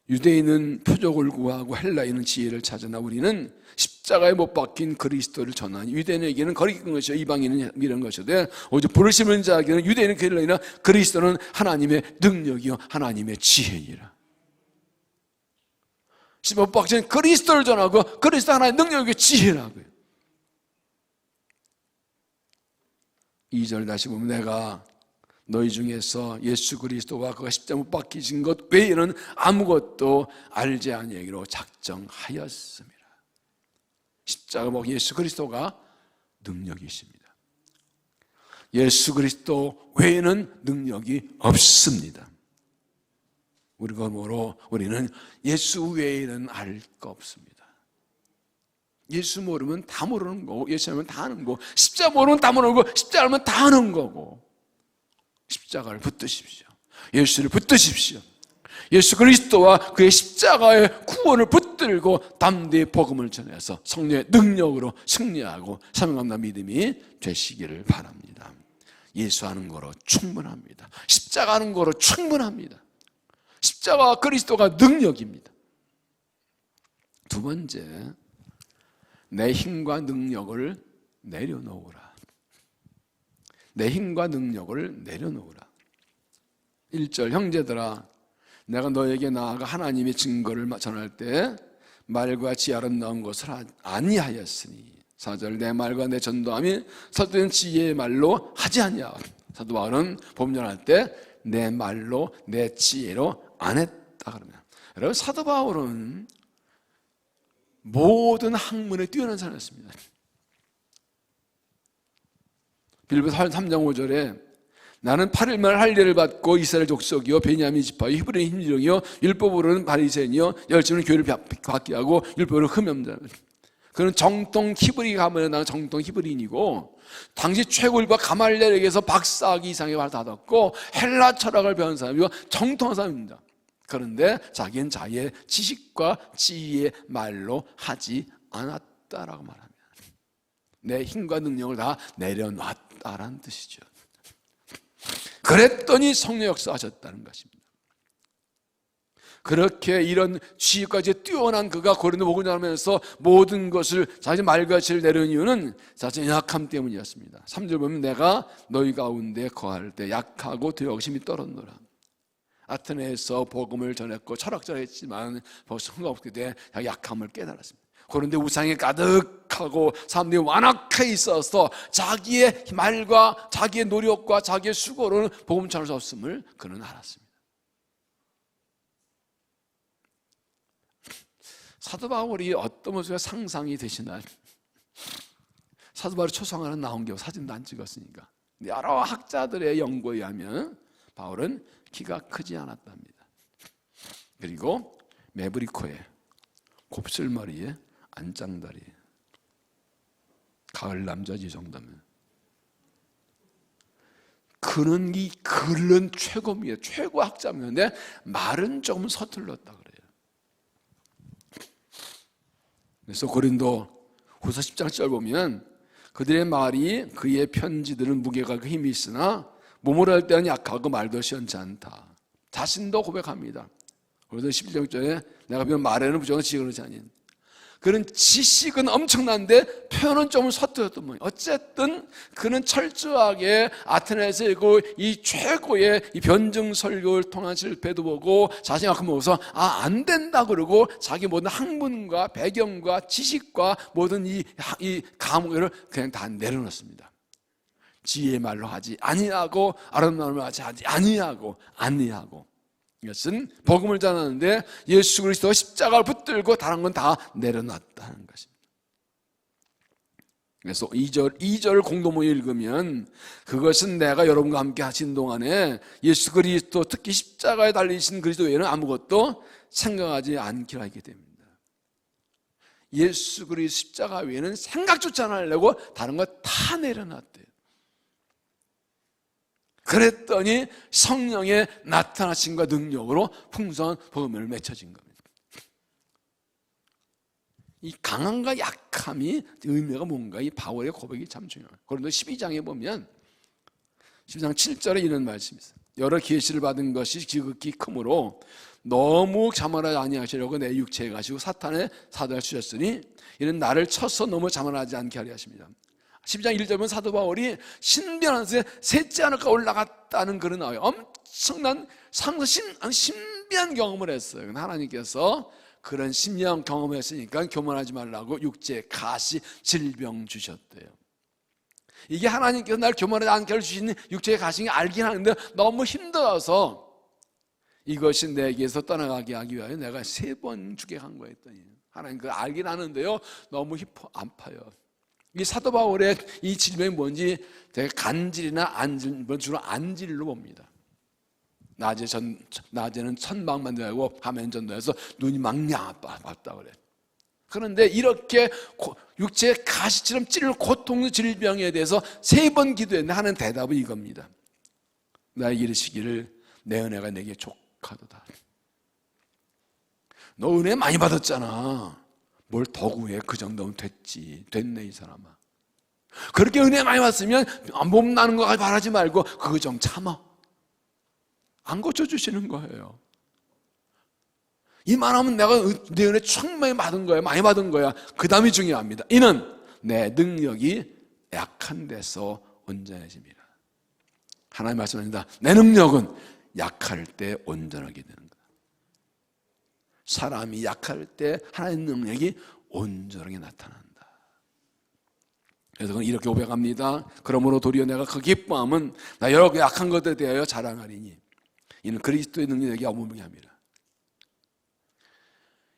유대인은 표적을 구하고 헬라인은 지혜를 찾으나 우리는 십자가에 못 박힌 그리스도를 전하니, 유대인에게는 거리낀 것이요 이방인은 미련한 것이되 오직 부르심을 자에게는 유대인은 헬라인이나 그리스도는 하나님의 능력이요 하나님의 지혜이라. 못 박힌 그리스도를 전하고, 그리스도 하나님의 능력이요 지혜라고요. 2절 다시 보면, 내가 너희 중에서 예수 그리스도와 그가 십자가 못 박히신 것 외에는 아무것도 알지 아니하기로 작정하였습니다. 십자가 못 박힌 예수 그리스도가 능력이십니다. 예수 그리스도 외에는 능력이 없습니다. 우리가 뭐로 우리는 예수 외에는 알 거 없습니다. 예수 모르면 다 모르는 거고, 예수 알면 다 아는 거고, 십자가 모르면 다 모르는 거고, 십자가 알면 다 아는 거고. 십자가를 붙드십시오. 예수를 붙드십시오. 예수 그리스도와 그의 십자가의 구원을 붙들고 담대히 복음을 전해서 성령의 능력으로 승리하고 사명감과 믿음이 되시기를 바랍니다. 예수 하는 거로 충분합니다. 십자가 하는 거로 충분합니다. 십자가와 그리스도가 능력입니다. 두 번째, 내 힘과 능력을 내려놓으라. 내 힘과 능력을 내려놓으라. 1절, 형제들아 내가 너에게 나아가 하나님의 증거를 전할 때 말과 지혜 아름다운 것을 아니하였으니. 4절, 내 말과 내 전도함이 서투른 지혜의 말로 하지 아니하. 사도 바울은 법문할 때 내 말로 내 지혜로 안 했다 그러면, 여러분 사도 바울은 모든 학문에 뛰어난 사람이었습니다. 빌립보서 3장 5절에 나는 8일만 할례를 받고 이스라엘 족속이요 베냐민 지파 히브리인 힘정이요 율법으로는 바리새인이요 열심히 교회를 받게 하고 율법으로 흠염자. 그는 정통 히브리 가문에 나온 정통 히브리인이고, 당시 최고 율법 가말리엘에게서 박사학위 이상의 말을 받았고 헬라 철학을 배운 사람이고 정통한 사람입니다. 그런데 자기는 자기의 지식과 지혜의 말로 하지 않았다라고 말합니다. 내 힘과 능력을 다 내려놨다라는 뜻이죠. 그랬더니 성령 역사하셨다는 것입니다. 그렇게 이런 지혜까지 뛰어난 그가 고린도 복음을 전하면서 모든 것을 자기 말과 지혜를 내려온 이유는 자신의 약함 때문이었습니다. 3절 보면 내가 너희 가운데 거할 때 약하고 두려움이 떨었노라. 아테네에서 복음을 전했고 철학자를 했지만 벌써 흥없게 돼 약함을 깨달았습니다. 그런데 우상에 가득한 약하고 사람들이 완악해 있어서 자기의 말과 자기의 노력과 자기의 수고로는 복음 전할 수 없음을 그는 알았습니다. 사도 바울이 어떤 모습의 상상이 되시나요? 사도 바울이 초상화는 나온 게 사진도 안 찍었으니까. 여러 학자들의 연구에 의하면 바울은 키가 크지 않았답니다. 그리고 매부리 코에, 곱슬머리에, 안짱다리, 가을 남자지 정도면 그는 최고입니다. 최고 학자였는데 말은 조금 서툴렀다 그래요. 그래서 고린도 후서 10장 7절 보면 그들의 말이 그의 편지들은 무게가 그 힘이 있으나 몸으로 할 때는 약하고 말도 시원치 않다. 자신도 고백합니다. 그래서 11절에 내가 보면 말에는 무조건 지식을 하지 아닌. 그는 지식은 엄청난데 표현은 좀 서툴었던 모양. 어쨌든 그는 철저하게 아테네에서 이 최고의 이 변증 설교를 통한 실패도 보고 자신이 아까 먹어서 안 된다 그러고 자기 모든 학문과 배경과 지식과 모든 이 감옥을 그냥 다 내려놓습니다. 지혜의 말로 하지 아니하고 아름다운 말로 하지 아니하고. 이것은 복음을 전하는데 예수 그리스도 십자가를 붙들고 다른 건 다 내려놨다는 것입니다. 그래서 2절 공동모 읽으면 그것은 내가 여러분과 함께 하신 동안에 예수 그리스도 특히 십자가에 달리신 그리스도 외에는 아무것도 생각하지 않기로 하게 됩니다. 예수 그리스도 십자가 외에는 생각조차 안 하려고 다른 거 다 내려놨대요. 그랬더니 성령의 나타나심과 능력으로 풍성한 복음을 맺혀진 겁니다. 이 강함과 약함이 의미가 뭔가 이 바울의 고백이 참 중요해요. 고린도 12장에 보면 12장 7절에 이런 말씀이 있어요. 여러 계시를 받은 것이 지극히 크므로 너무 자만하지 아니하시려고 내 육체에 가시고 사탄의 사도를 주셨으니 이는 나를 쳐서 너무 자만하지 않게 하려 하십니다. 12장 1절 보면 사도 바울이 신비한 셋째 하늘까지 올라갔다는 글이 나와요. 엄청난 신비한 경험을 했어요. 하나님께서 그런 신비한 경험을 했으니까 교만하지 말라고 육체, 가시, 질병 주셨대요. 이게 하나님께서 날 교만하지 않게 할 주시는 육체의 가시가 알긴 하는데 너무 힘들어서 이것이 내게서 떠나가게 하기 위하여 내가 3번 죽게 한 거예요 했더니 하나님 그거 알긴 하는데요 너무 아파요. 이 사도 바울의 이 질병이 뭔지 되게 간질이나 안질, 주로 안질로 봅니다. 낮에는 천막만 되고 밤에는 전도해서 눈이 막 아팠다 그래. 그런데 이렇게 육체의 가시처럼 찌르는 고통 질병에 대해서 3번 기도했는데 하는 대답은 이겁니다. 나에게 이르시기를 내 은혜가 내게 족하도다. 너 은혜 많이 받았잖아. 뭘 더 구해? 그 정도면 됐네 이 사람아. 그렇게 은혜 많이 받으면 몸 나는 거 바라지 말고 그거 좀 참아. 안 고쳐주시는 거예요. 이만하면 내가 내 은혜 충분히 받은 거야, 많이 받은 거야. 그 다음이 중요합니다. 이는 내 능력이 약한 데서 온전해집니다. 하나님 말씀합니다. 내 능력은 약할 때 온전하게 되는 거다. 사람이 약할 때 하나님의 능력이 온전하게 나타난다. 그래서 이렇게 고백합니다. 그러므로 도리어 내가 그 기뻐함은 나 여러 약한 것들에 대하여 자랑하리니 이는 그리스도의 능력이 어마어마하게 합니다.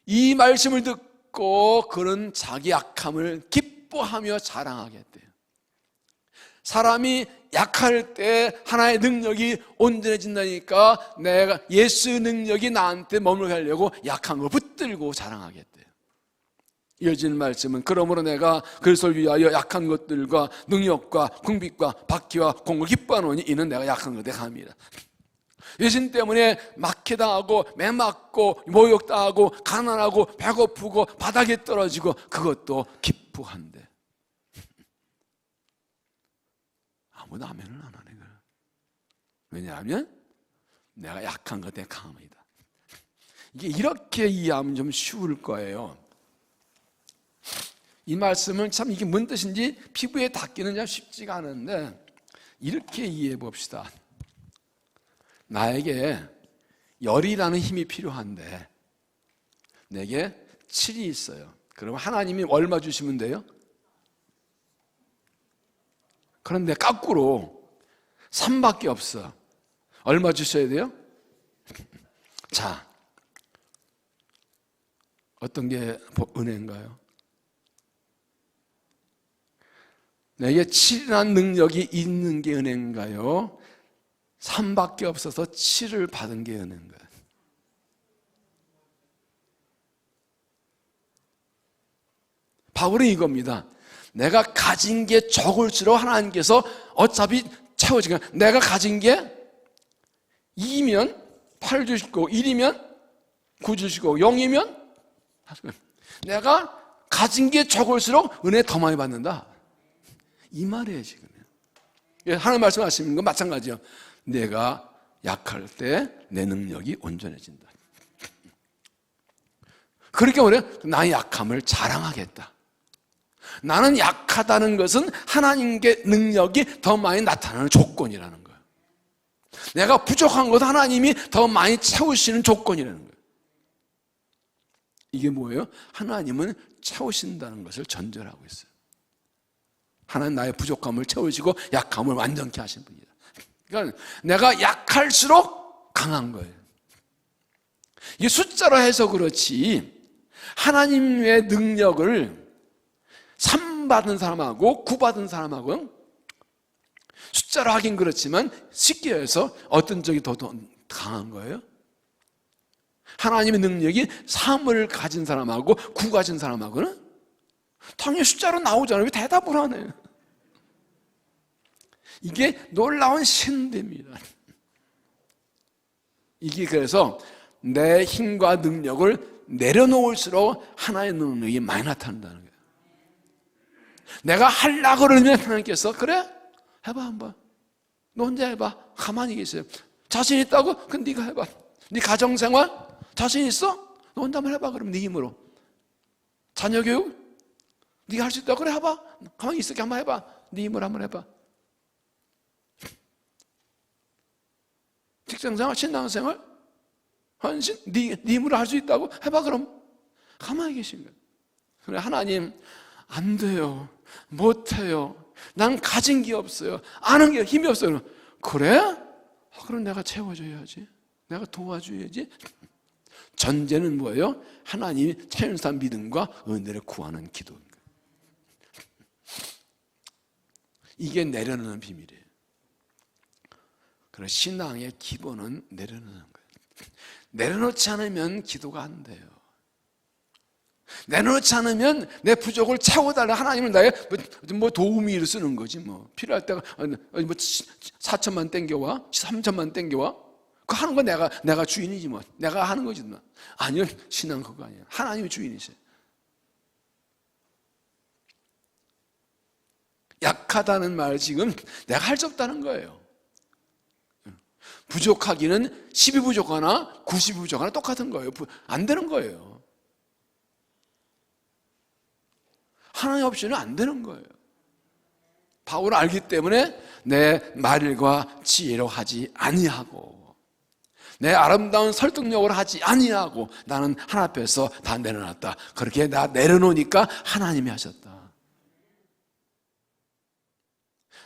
이 말씀을 듣고 그는 자기 약함을 기뻐하며 자랑하겠대요. 사람이 약할 때 하나의 능력이 온전해진다니까 내가 예수의 능력이 나한테 머물게 하려고 약한 걸 붙들고 자랑하겠대요. 이어지는 말씀은 그러므로 내가 그리스도를 위하여 약한 것들과 능력과 궁핍과 박해와 공을 기뻐하노니 이는 내가 약한 것에 감이라. 예수님 때문에 막해당하고 매맞고 모욕당하고 가난하고 배고프고 바닥에 떨어지고 그것도 기뻐한대. 아무도 아멘을 안 하네. 왜냐하면 내가 약한 것에 강합니다. 이게 이렇게 이해하면 좀 쉬울 거예요. 이 말씀은 참 이게 뭔 뜻인지 피부에 닿기는 참 쉽지가 않은데 이렇게 이해해 봅시다. 나에게 열이라는 힘이 필요한데 내게 7이 있어요. 그럼 하나님이 얼마 주시면 돼요? 그런데 거꾸로 3밖에 없어. 얼마 주셔야 돼요? 자, 어떤 게 은혜인가요? 내게 7이라는 능력이 있는 게 은혜인가요? 3밖에 없어서 7을 받은 게 은혜인가요? 바울은 이겁니다. 내가 가진 게 적을수록 하나님께서 어차피 채워지니까, 내가 가진 게 2이면 8 주시고 1이면 9 주시고 0이면 내가 가진 게 적을수록 은혜 더 많이 받는다, 이 말이에요. 지금 하나님 말씀하시는 건 마찬가지예요. 내가 약할 때 내 능력이 온전해진다. 그렇게 우리가 나의 약함을 자랑하겠다. 나는 약하다는 것은 하나님께 능력이 더 많이 나타나는 조건이라는 거예요. 내가 부족한 것은 하나님이 더 많이 채우시는 조건이라는 거예요. 이게 뭐예요? 하나님은 채우신다는 것을 전제로 하고 있어요. 하나님 나의 부족함을 채우시고 약함을 완전케 하신 분이다. 그러니까 내가 약할수록 강한 거예요. 이게 숫자로 해서 그렇지, 하나님의 능력을 3 받은 사람하고 9 받은 사람하고는 숫자로 하긴 그렇지만 쉽게 해서 어떤 쪽이 더 강한 거예요? 하나님의 능력이 3을 가진 사람하고 9 가진 사람하고는 당연히 숫자로 나오잖아요. 왜 대답을 하네? 이게 놀라운 신비입니다. 이게 그래서 내 힘과 능력을 내려놓을수록 하나의 능력이 많이 나타난다는 거예요. 내가 하려고 그러면 하나님께서 그래? 해봐 한번. 너 혼자 해봐. 가만히 계세요. 자신 있다고? 그럼 네가 해봐. 네 가정생활 자신 있어? 너 혼자 한번 해봐. 그럼 네 힘으로. 자녀교육 네가 할 수 있다고? 그래 해봐. 가만히 있을게 한번 해봐. 네 힘으로 한번 해봐. 직장생활, 신앙생활, 헌신, 네 힘으로 할 수 있다고? 해봐 그럼. 가만히 계신 거예요. 그래 하나님 안 돼요. 못해요. 난 가진 게 없어요. 아는 게 힘이 없어요. 그래? 그럼 내가 채워줘야지. 내가 도와줘야지. 전제는 뭐예요? 하나님이 채운사 믿음과 은혜를 구하는 기도인 거예요. 이게 내려놓는 비밀이에요. 그래서 신앙의 기본은 내려놓는 거예요. 내려놓지 않으면 기도가 안 돼요. 내려놓지 않으면 내 부족을 채워달라. 하나님은 나의 뭐 도우미를 쓰는 거지 뭐. 필요할 때가 뭐 4천만 땡겨와 3천만 땡겨와 그거 하는 거 내가 주인이지 뭐. 내가 하는 거지 뭐. 아니요, 신앙 그거 아니에요. 하나님이 주인이세요. 약하다는 말 지금 내가 할 수 없다는 거예요. 부족하기는 10이 부족하나 90이 부족하나 똑같은 거예요. 안 되는 거예요. 하나님 없이는 안 되는 거예요. 바울은 알기 때문에 내 말과 지혜로 하지 아니하고 내 아름다운 설득력으로 하지 아니하고 나는 하나님 앞에서 다 내려놨다. 그렇게 나 내려놓으니까 하나님이 하셨다.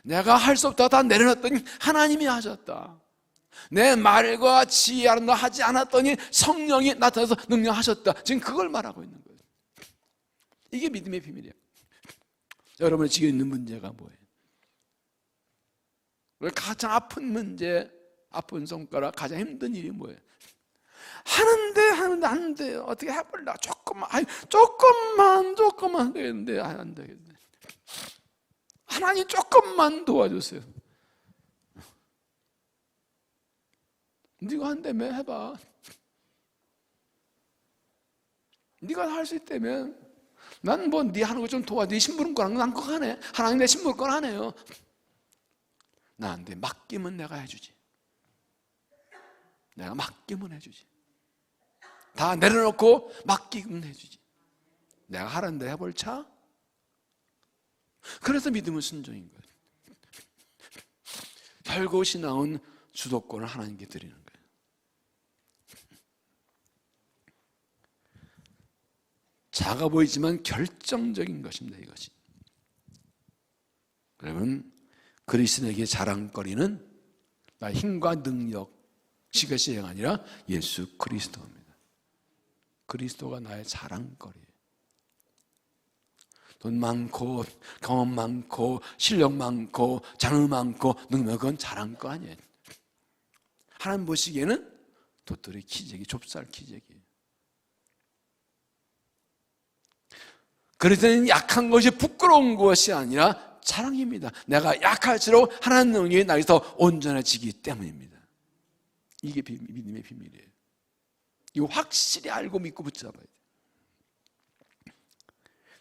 내가 할 수 없다 다 내려놨더니 하나님이 하셨다. 내 말과 지혜로 하지 않았더니 성령이 나타나서 능력하셨다. 지금 그걸 말하고 있는 거예요. 이게 믿음의 비밀이에요. 여러분이 지금 있는 문제가 뭐예요? 가장 아픈 문제, 아픈 손가락, 가장 힘든 일이 뭐예요? 하는데 안 돼요. 어떻게 해볼라? 조금만 되겠는데 안 되겠네. 하나님 조금만 도와주세요. 네가 한다며 해봐. 네가 할 수 있다면 난 뭐 네 하는 거 좀 도와. 네 심부름권 하는 거 난 그거 하네. 하나님 내 심부름권 하네요. 나한테 맡기면 내가 해주지. 내가 맡기면 해주지. 다 내려놓고 맡기면 해주지. 내가 하라는 대로 해볼 차? 그래서 믿음은 순종인 거예요. 별것이 나온 주도권을 하나님께 드리는 거예요. 작아 보이지만 결정적인 것입니다. 이것이. 여러분, 그리스도에게 자랑거리는 나의 힘과 능력, 시것이 아니라 예수 그리스도입니다. 그리스도가 나의 자랑거리예요. 돈 많고 경험 많고 실력 많고 장르 많고 능력은 자랑거 아니에요. 하나님 보시기에는 도토리 기저귀, 좁쌀 기저귀. 그래서는 약한 것이 부끄러운 것이 아니라 자랑입니다. 내가 약할수록 하나님 능력이 나에서 온전해지기 때문입니다. 이게 믿음의 비밀이에요. 이거 확실히 알고 믿고 붙잡아야 돼요.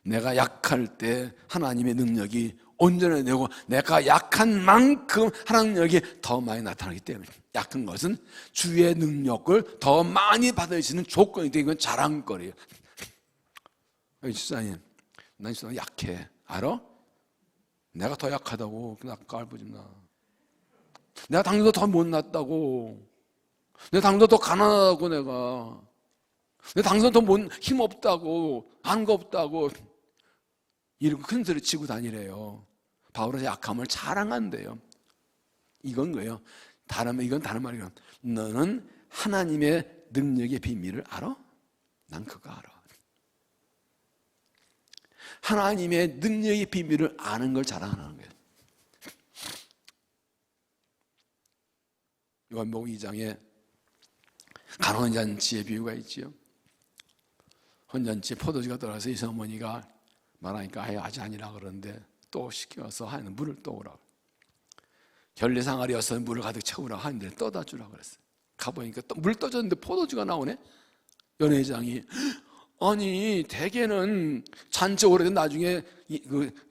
내가 약할 때 하나님의 능력이 온전해지고 내가 약한 만큼 하나님의 능력이 더 많이 나타나기 때문에 약한 것은 주의 능력을 더 많이 받을 수 있는 조건이 되는 건 자랑거리예요. 집사님, 난 진짜 약해. 알아? 내가 더 약하다고. 나 깔보지 마. 내가 당신보다 더 못났다고. 내가 당신보다 더 가난하다고. 내가 당신보다 더 힘없다고. 아는 거 없다고. 이러고 큰 소리 치고 다니래요. 바울은 약함을 자랑한대요. 이건 거예요. 이건 다른 말이에요. 너는 하나님의 능력의 비밀을 알아? 난 그거 알아. 하나님의 능력의 비밀을 아는 걸 자랑하는 거예요. 요한복음 2장에 간혼잔치의 비유가 있지요. 혼잔치에 포도주가 떨어져서 이 어머니가 말하니까 아직 아니라 그러는데 또 시켜서 하는 물을 떠오라. 결례상아리여서 물을 가득 채우라 하는데 떠다 주라 그랬어요. 가보니까 또 물 떠줬는데 포도주가 나오네. 연회장이 아니 대개는 잔치 오래된 나중에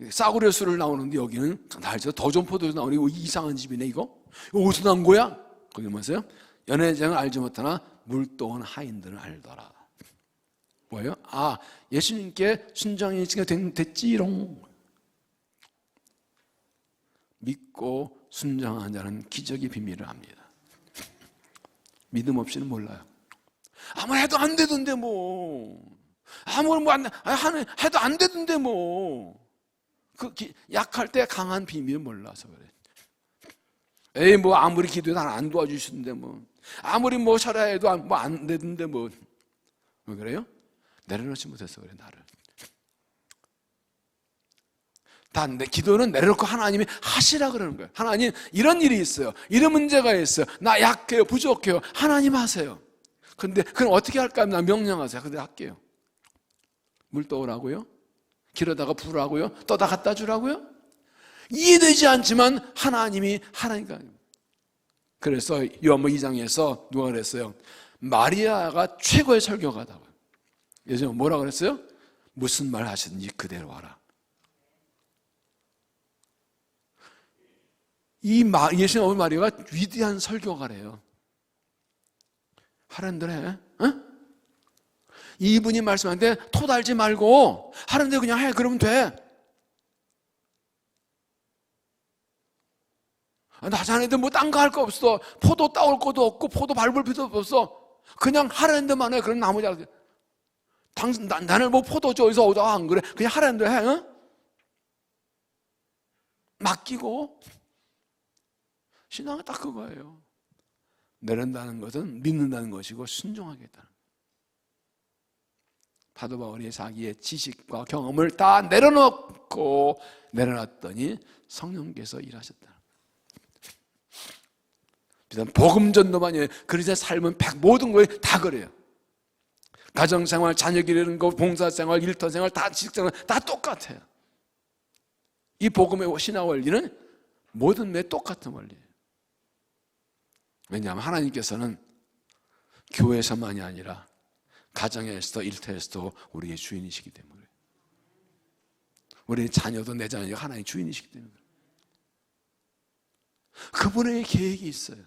싸구려 술을 나오는데 여기는 날짜 더 좋은 포도주 나오니 이상한 집이네 이거 어디서 난 거야? 거기 뭐였어요? 연회장을 알지 못하나 물 떠온 하인들은 알더라. 뭐예요? 아, 예수님께 순종이 됐지롱. 믿고 순종한 자는 기적의 비밀을 압니다. 믿음 없이는 몰라요. 아무 해도 안 되던데 뭐. 해도 안 되던데 뭐. 약할 때 강한 비밀을 몰라서 그래. 에이 뭐 아무리 기도해도 안 도와주시는데 뭐. 아무리 뭐 철야해도 안 되던데 뭐. 왜 그래요? 내려놓지 못해서 그래 나를. 내 기도는 내려놓고 하나님이 하시라 그러는 거예요. 하나님 이런 일이 있어요. 이런 문제가 있어요. 나 약해요. 부족해요. 하나님 하세요. 근데 그럼 어떻게 할까요? 나 명령하세요. 근데 할게요. 물 떠오라고요? 길어다가 부으라고요? 떠다 갖다 주라고요? 이해되지 않지만 하나님이 하나니까. 그래서 요한복음 2장에서 누가 그랬어요? 마리아가 최고의 설교가다고. 예전에 뭐라 그랬어요? 무슨 말 하시든지 그대로 하라. 예수님 어머니 마리아가 위대한 설교가래요. 하라는 대로 해. 어? 이분이 말씀하는데 토 달지 말고 하라는 대로 그냥 해. 그러면 돼. 나 자네들 뭐 딴 거 할 거 없어. 포도 따올 것도 없고 포도 밟을 필요도 없어. 그냥 하라는 데만 해. 그럼 나머지 나는 뭐 포도주 어디서 오자 안 그래. 그냥 하라는 대로 해. 어? 맡기고. 신앙은 딱 그거예요. 내린다는 것은 믿는다는 것이고 순종하겠다는 거예요. 사도 바울이 자기의 지식과 경험을 다 내려놨더니 성령께서 일하셨다. 비단 복음 전도만이 아니에요. 그리스도의 삶은 모든 거에 다 그래요. 가정생활, 자녀 기르는 거, 봉사생활, 일터생활, 다 직장생활 다 똑같아요. 이 복음의 신앙 원리는 모든 게 똑같은 원리예요. 왜냐하면 하나님께서는 교회에서만이 아니라 가정에서도 일터에서도 우리의 주인이시기 때문에 우리의 자녀도 내 자녀가 하나님의 주인이시기 때문에 그분의 계획이 있어요.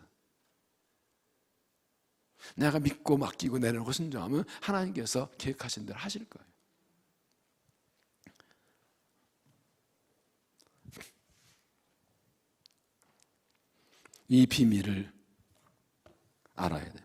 내가 믿고 맡기고 내려놓고 순종하면 하나님께서 계획하신 대로 하실 거예요. 이 비밀을 알아야 돼요.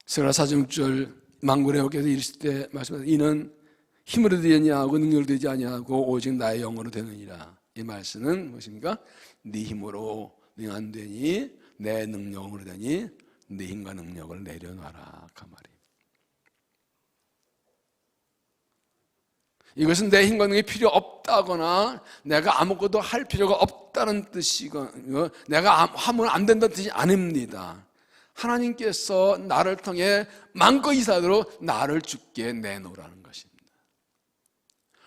스가랴 4장 6절 망군의 어깨에서 이르실 때 말씀하셨습니다. 이는 힘으로 되지 아니하고 능력으로 되지 아니하고 오직 나의 영으로 되느니라. 이 말씀은 무엇입니까? 네 힘으로 능 안 되니 내 능력으로 되니 네 힘과 능력을 내려놔라, 그 말이에요. 이것은 내 힘과 능력이 필요 없다거나 내가 아무것도 할 필요가 없다는 뜻이고, 내가 하면 안 된다는 뜻이 아닙니다. 하나님께서 나를 통해 마음껏 이사대로 나를 주께 내놓으라는 것입니다.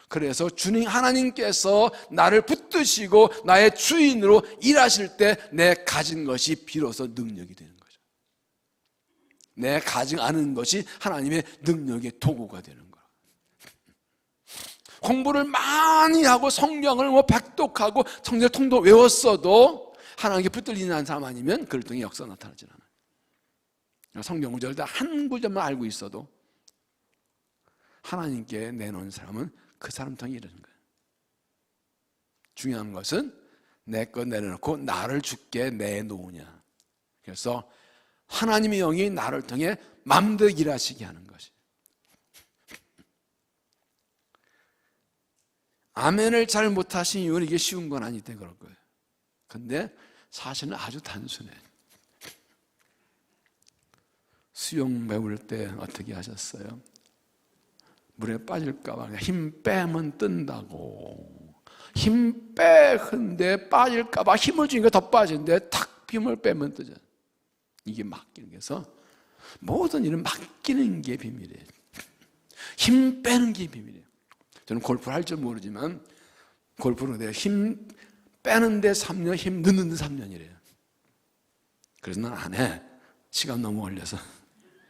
그래서 주님 하나님께서 나를 붙드시고 나의 주인으로 일하실 때 내 가진 것이 비로소 능력이 되는 거죠. 내 가지 않은 것이 하나님의 능력의 도구가 되는 거예요. 공부를 많이 하고 성경을 백독하고 성경 통독 외웠어도 하나님께 붙들리는 사람 아니면 그를 통해 역사가 나타나지 않아요. 성경 구절을 다 한 구절만 알고 있어도 하나님께 내놓은 사람은 그 사람 통해 이루는 거예요. 중요한 것은 내 것 내려놓고 나를 주께 내놓으냐. 그래서 하나님의 영이 나를 통해 마음대로 일하시게 하는 것이. 아멘을 잘 못하신 이유는 이게 쉬운 건 아니기 때문에 그럴 거예요. 근데 사실은 아주 단순해. 수영 배울 때 어떻게 하셨어요? 물에 빠질까 봐 힘 빼면 뜬다고. 힘 빼는데 빠질까 봐 힘을 주니까 더 빠지는데 탁 힘을 빼면 뜨죠. 이게 맡기는 게서 모든 일은 맡기는 게 비밀이에요. 힘 빼는 게 비밀이에요. 저는 골프를 할 줄 모르지만 골프는 내가 힘 빼는데 3년, 힘 넣는데 3년이래요. 그래서 난 안 해. 시간 너무 걸려서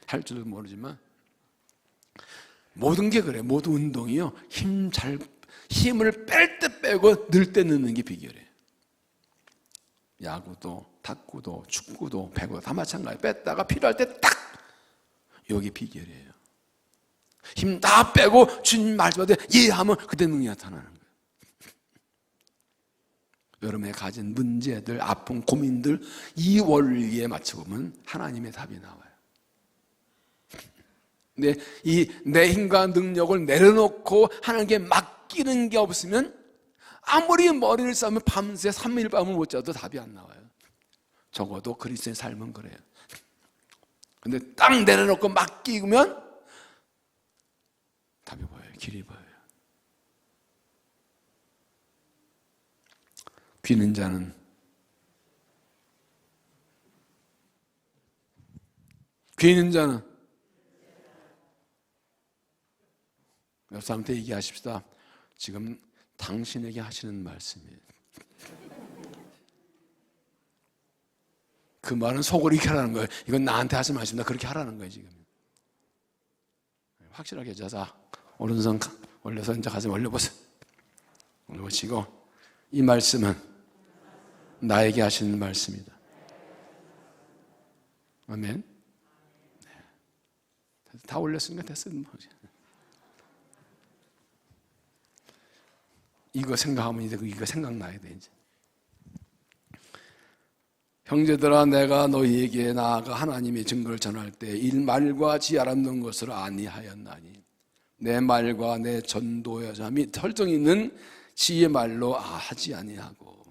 할 줄도 모르지만 모든 게 그래. 모든 운동이요. 힘을 뺄 때 빼고 넣을 때 넣는 게 비결이에요. 야구도, 탁구도, 축구도, 배구도 다 마찬가지예요. 뺐다가 필요할 때 딱! 여기 비결이에요. 힘 다 빼고 주님 말씀하되 예 하면 그때 능력이 나타나는 거예요. 여러분의 가진 문제들, 아픔, 고민들 이 원리에 맞춰보면 하나님의 답이 나와요. 근데 이 내 힘과 능력을 내려놓고 하나님께 맡기는 게 없으면 아무리 머리를 싸면 밤새 3일 밤을 못 자도 답이 안 나와요. 적어도 그리스도의 삶은 그래요. 근데 딱 내려놓고 맡기면 답이 보여요. 길이 보여요. 귀 있는 자는 옆 사람한테 얘기하십시다. 지금 당신에게 하시는 말씀이에요. 그 말은 속으로 이렇게 하라는 거예요. 이건 나한테 하지 마십니다. 그렇게 하라는 거예요. 지금 확실하게 자자. 오른손 올려서 이제 가슴 올려보세요. 올려보시고 이 말씀은 나에게 하시는 말씀이다. 아멘. 네. 다 올렸으니까 됐어요. 이거 생각하면 이제 이거 생각나야 돼 이제. 형제들아, 내가 너희에게 나아가 하나님의 증거를 전할 때 일말과 지아람는 것을 아니하였나니 내 말과 내 전도여자 및 설정 있는 지의 말로 하지 아니하고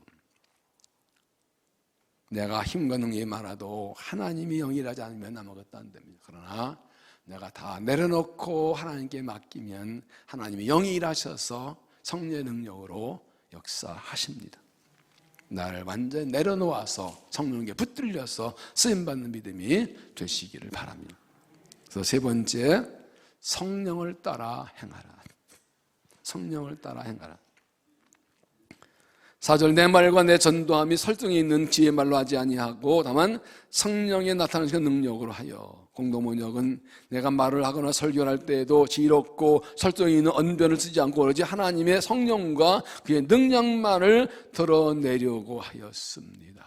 내가 힘과 능력이 많아도 하나님이 영이라지 않으면 아무것도 안 됩니다. 그러나 내가 다 내려놓고 하나님께 맡기면 하나님이 영이 일하셔서 성령의 능력으로 역사하십니다. 나를 완전히 내려놓아서 성령께 붙들려서 쓰임받는 믿음이 되시기를 바랍니다. 그래서 세 번째, 성령을 따라 행하라. 성령을 따라 행하라. 4절, 내 말과 내 전도함이 설정이 있는 지혜의 말로 하지 아니하고 다만 성령의 나타나시는 능력으로 하여. 공동번역은 내가 말을 하거나 설교를 할 때에도 지혜롭고 설정이 있는 언변을 쓰지 않고 오로지 하나님의 성령과 그의 능력만을 드러내려고 하였습니다.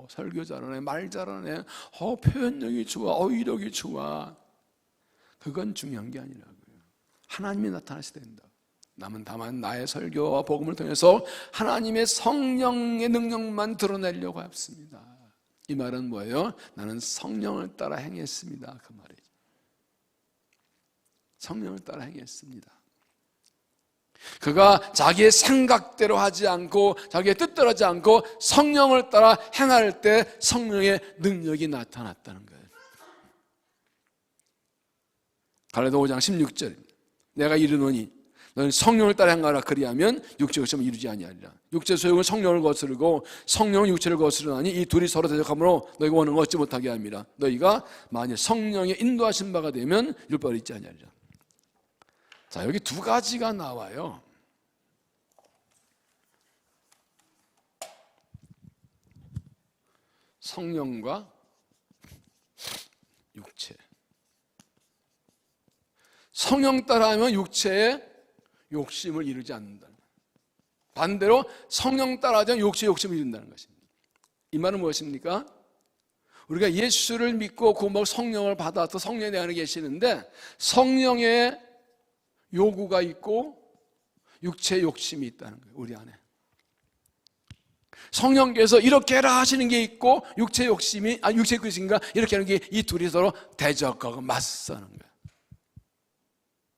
설교 잘하네, 말 잘하네, 표현력이 좋아, 이력이 좋아. 그건 중요한 게 아니라고요. 하나님이 나타나셔야 된다. 남은 다만 나의 설교와 복음을 통해서 하나님의 성령의 능력만 드러내려고 합니다. 이 말은 뭐예요? 나는 성령을 따라 행했습니다. 그 말이죠. 성령을 따라 행했습니다. 그가 자기의 생각대로 하지 않고 자기의 뜻대로 하지 않고 성령을 따라 행할 때 성령의 능력이 나타났다는 거예요. 갈라디아 5장 16절입니다. 내가 이르노니 너는 성령을 따라 행하라. 그리하면 육체의 소욕을 이루지 아니하리라. 육체의 소욕은 성령을 거스르고 성령은 육체를 거스르나니 이 둘이 서로 대적하므로 너희가 원하는 걸 얻지 못하게 합니다. 너희가 만일 성령의 인도하신 바가 되면 율법을 잊지 아니하리라. 자, 여기 두 가지가 나와요. 성령과 육체. 성령 따라하면 육체의 욕심을 이루지 않는다. 반대로 성령 따라하지 않으면 육체의 욕심을 이룬다는 것입니다. 이 말은 무엇입니까? 우리가 예수를 믿고 구원받고 성령을 받아서 성령이 내 안에 계시는데 성령의 요구가 있고 육체의 욕심이 있다는 거예요. 우리 안에 성령께서 이렇게 해라 하시는 게 있고 육체의 욕심이 육체의 것인가 이렇게 하는 게 이 둘이 서로 대적하고 맞서는 거예요.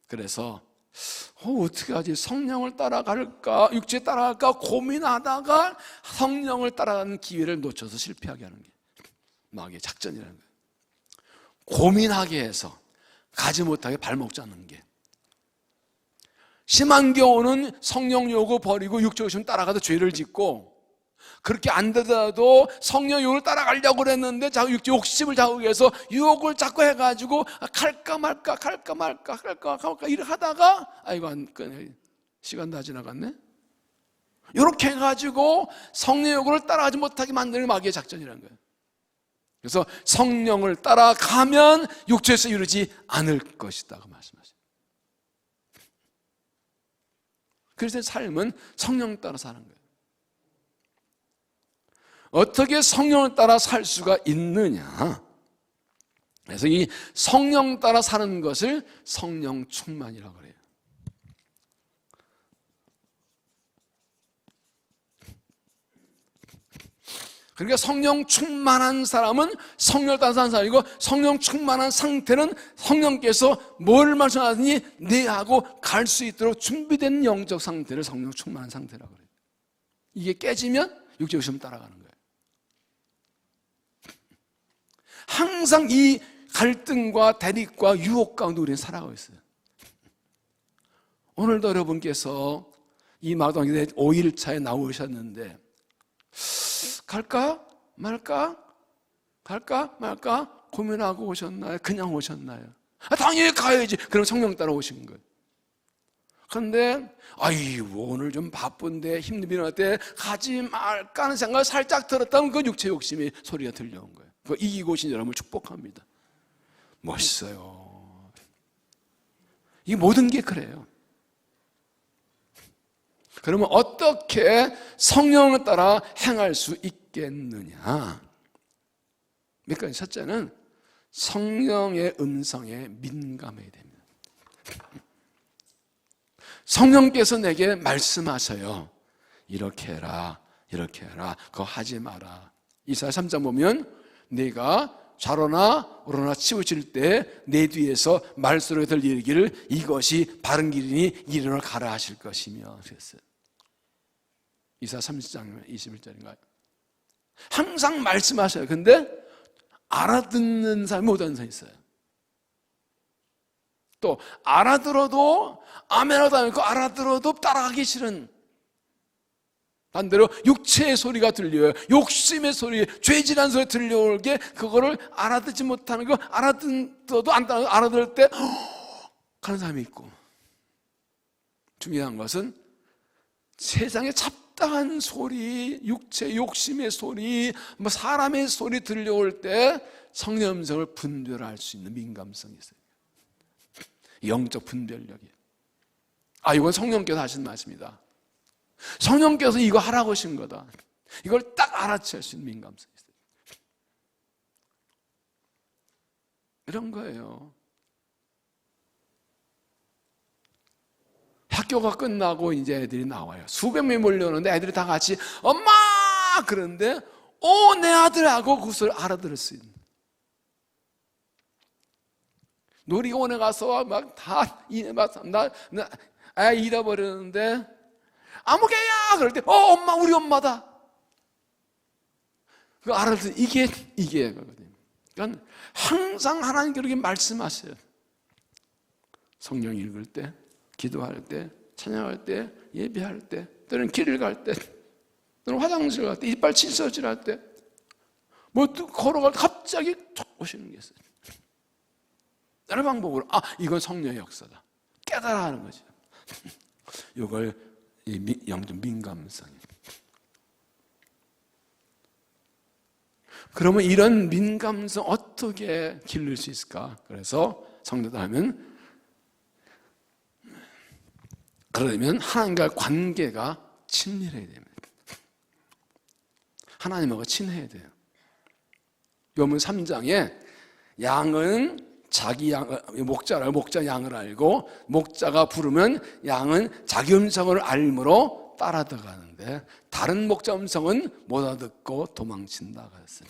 그래서 어떻게 하지? 성령을 따라갈까 육체에 따라갈까 고민하다가 성령을 따라가는 기회를 놓쳐서 실패하게 하는 게 마귀의 작전이라는 거예요. 고민하게 해서 가지 못하게 발목 잡는 게 심한 경우는 성령 요구 버리고 육체 욕심 따라가도 죄를 짓고 그렇게 안 되더라도 성령 유혹을 따라가려고 그랬는데 자꾸 육체 욕심을 자극해서 유혹을 자꾸 해가지고 갈까 말까 이렇게 하다가 아이고 시간 다 지나갔네. 이렇게 해가지고 성령 요구를 따라가지 못하게 만드는 마귀의 작전이라는 거예요. 그래서 성령을 따라가면 육체에서 이루지 않을 것이다 그 말씀하세요. 그래서 삶은 성령 따라 사는 거예요. 어떻게 성령을 따라 살 수가 있느냐? 그래서 이 성령 따라 사는 것을 성령 충만이라고 그래요. 그러니까 성령 충만한 사람은 성령을 따라 사는 사람이고 성령 충만한 상태는 성령께서 뭘 말씀하시니 내하고 갈 수 있도록 준비된 영적 상태를 성령 충만한 상태라고 그래요. 이게 깨지면 육체 욕심을 따라가는 거예요. 항상 이 갈등과 대립과 유혹 가운데 우리는 살아가고 있어요. 오늘도 여러분께서 이 마동교회 5일차에 나오셨는데 갈까 말까 갈까 말까 고민하고 오셨나요? 그냥 오셨나요? 당연히 가야지. 그럼 성령 따라 오신 거예요. 그런데 오늘 좀 바쁜데 힘들어 때 가지 말까 하는 생각을 살짝 들었다면 그 육체 욕심이 소리가 들려온 거예요. 그 이기고 오신 여러분을 축복합니다. 멋있어요. 이 모든 게 그래요. 그러면 어떻게 성령을 따라 행할 수 있겠느냐? 몇 가지. 첫째는 성령의 음성에 민감해야 됩니다. 성령께서 내게 말씀하셔요. 이렇게 해라, 이렇게 해라, 그거 하지 마라. 이사야 3장 보면 네가 좌로나 우로나 치우칠 때 내 뒤에서 말소리가 들리기를 이것이 바른 길이니 이리로 가라 하실 것이며 그랬어요. 이사야 30장 21절인가요? 항상 말씀하셔요. 근데 알아듣는 사람이 못 하는 사람이 있어요. 또 알아들어도 아멘하다 않고 알아들어도 따라가기 싫은, 반대로 육체의 소리가 들려요. 욕심의 소리, 죄질한 소리 들려오게 그거를 알아듣지 못하는 거, 알아듣어도 안 알아들을 때 가는 사람이 있고, 중요한 것은 세상의 잡다한 소리, 육체 욕심의 소리, 사람의 소리 들려올 때 성령 음성을 분별할 수 있는 민감성이 있어요. 영적 분별력이. 이건 성령께서 하신 말씀이다. 성령께서 이거 하라고 하신 거다. 이걸 딱 알아챌 수 있는 민감성이 있어요. 이런 거예요. 학교가 끝나고 이제 애들이 나와요. 수백 명이 몰려오는데 애들이 다 같이 엄마! 그러는데 내 아들하고 그것을 알아들을 수 있는. 놀이공원에 가서 막 다 애 잃어버렸는데 아무개야 그럴 때 엄마 우리 엄마다. 그 알아서 이게 거거든요. 그러니까 항상 하나님 그렇게 말씀하세요. 성경 읽을 때, 기도할 때, 찬양할 때, 예배할 때, 또는 길을 갈 때, 또는 화장실 갈 때, 이빨 칫솔질할 때, 뭐 걸어갈 때 갑자기 툭 오시는 게 있어요. 여러 방법으로 이건 성령의 역사다 깨달아 하는 거죠. 이걸 영적 민감성이에요. 그러면 이런 민감성 어떻게 기를 수 있을까? 그래서 성도들 하면 그러면 하나님과의 관계가 친밀해야 됩니다. 하나님하고 친해야 돼요. 요문 3장에 양은 자기 목자 양을 알고 목자가 부르면 양은 자기 음성을 알므로 따라 들어가는데 다른 목자 음성은 못 알아듣고 도망친다 그랬어요.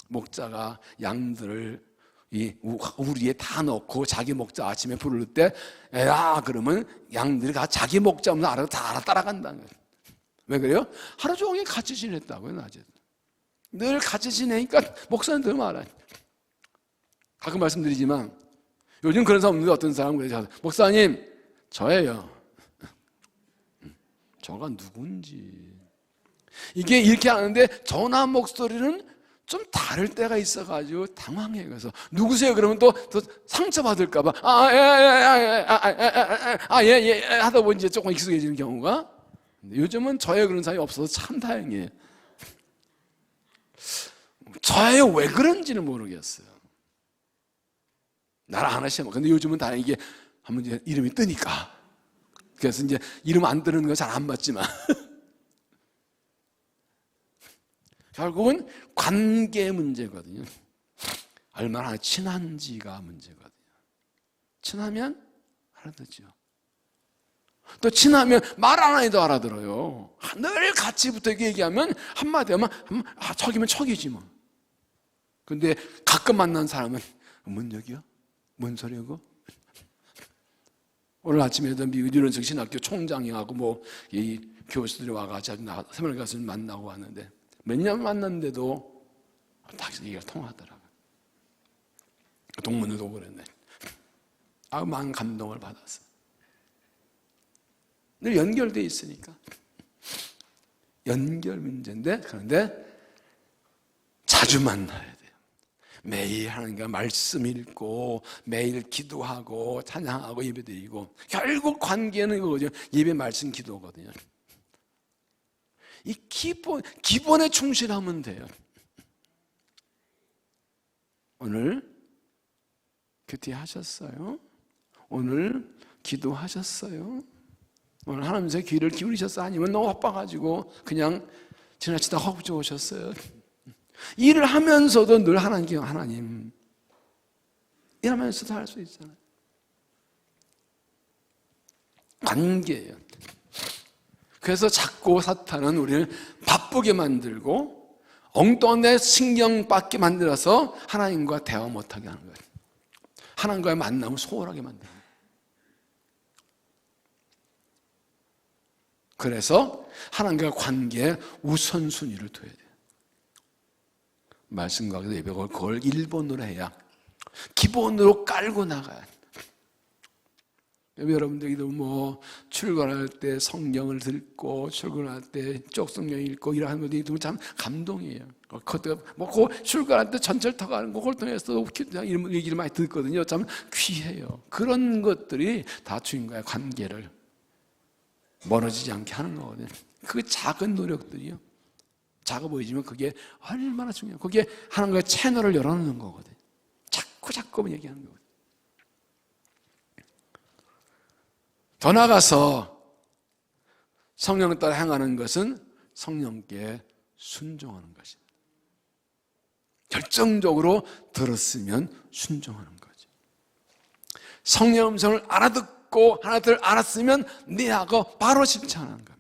목자가 양들을 이 우리에 다 넣고 자기 목자 아침에 부를 때 그러면 양들이 다 자기 목자 음성 알아서 다 따라간다는 거예요. 왜 그래요? 하루 종일 같이 지냈다고요. 낮에 늘 같이 지내니까 목사는 늘 말아요. 가끔 말씀드리지만 요즘 그런 사람 없는데 어떤 사람은 그래서 목사님 저예요. 저가 누군지 이게 이렇게 하는데 전화 목소리는 좀 다를 때가 있어가지고 당황해요. 그래서 누구세요? 그러면 또 상처받을까 봐 예 하다 보니 이제 조금 익숙해지는 경우가. 근데 요즘은 저예요 그런 사람이 없어서 참 다행이에요. 저예요 왜 그런지는 모르겠어요. 나를 안 하시면. 근데 요즘은 다행히 이게 한번 이제 이름이 뜨니까. 그래서 이제 이름 안 뜨는 거 잘 안 맞지만. 결국은 관계 문제거든요. 얼마나 친한지가 문제거든요. 친하면 알아듣죠. 또 친하면 말 안 해도 알아들어요. 늘 같이 붙어 얘기하면 한마디 하면 척이면 척이지 뭐. 근데 가끔 만난 사람은 뭔 얘기야? 뭔 소리고? 오늘 아침에도 미국 유런석 신학교 총장이하고 뭐 이 교수들이 와가지고 세미나 교수를 만나고 왔는데 몇 년 만났는데도 다 얘기가 통하더라고요. 동문회도 그랬네. 많은 감동을 받았어요. 늘 연결돼 있으니까. 연결 문제인데 그런데 자주 만나야 돼요. 매일 하나님과 말씀 읽고 매일 기도하고 찬양하고 예배드리고 결국 관계는 이거거든요. 예배 말씀 기도거든요. 이 기본에 충실하면 돼요. 오늘 큐티하셨어요? 오늘 기도하셨어요? 오늘 하나님의 귀를 기울이셨어요? 아니면 너무 바빠가지고 그냥 지나치다 허구져 오셨어요? 일을 하면서도 늘 하나님 일하면서도 할 수 있잖아요. 관계예요. 그래서 자꾸 사탄은 우리를 바쁘게 만들고 엉뚱한 데 신경 받게 만들어서 하나님과 대화 못하게 하는 거예요. 하나님과의 만남을 소홀하게 만드는 거예요. 그래서 하나님과의 관계에 우선순위를 둬야 돼요. 말씀과 기도 예배가 그걸 1번으로 해야 기본으로 깔고 나가야 돼요. 여러분들도 뭐 출근할 때 성경을 읽고 출근할 때 쪽 성경 읽고 이러는 것들이 참 감동이에요. 그것도 뭐 출근할 때 전철 타고 가는 걸 통해서 이런 얘기를 많이 듣거든요. 참 귀해요. 그런 것들이 다 주님과의 관계를 멀어지지 않게 하는 거거든요. 그 작은 노력들이요. 작아 보이지만 그게 얼마나 중요해요. 그게 하나님과의 채널을 열어놓는 거거든요. 자꾸 얘기하는 거거든요. 더 나아가서 성령을 따라 행하는 것은 성령께 순종하는 것입니다. 결정적으로 들었으면 순종하는 거죠. 성령 음성을 알아듣고 하나님을 알았으면 네하고 바로 실천하는 겁니다.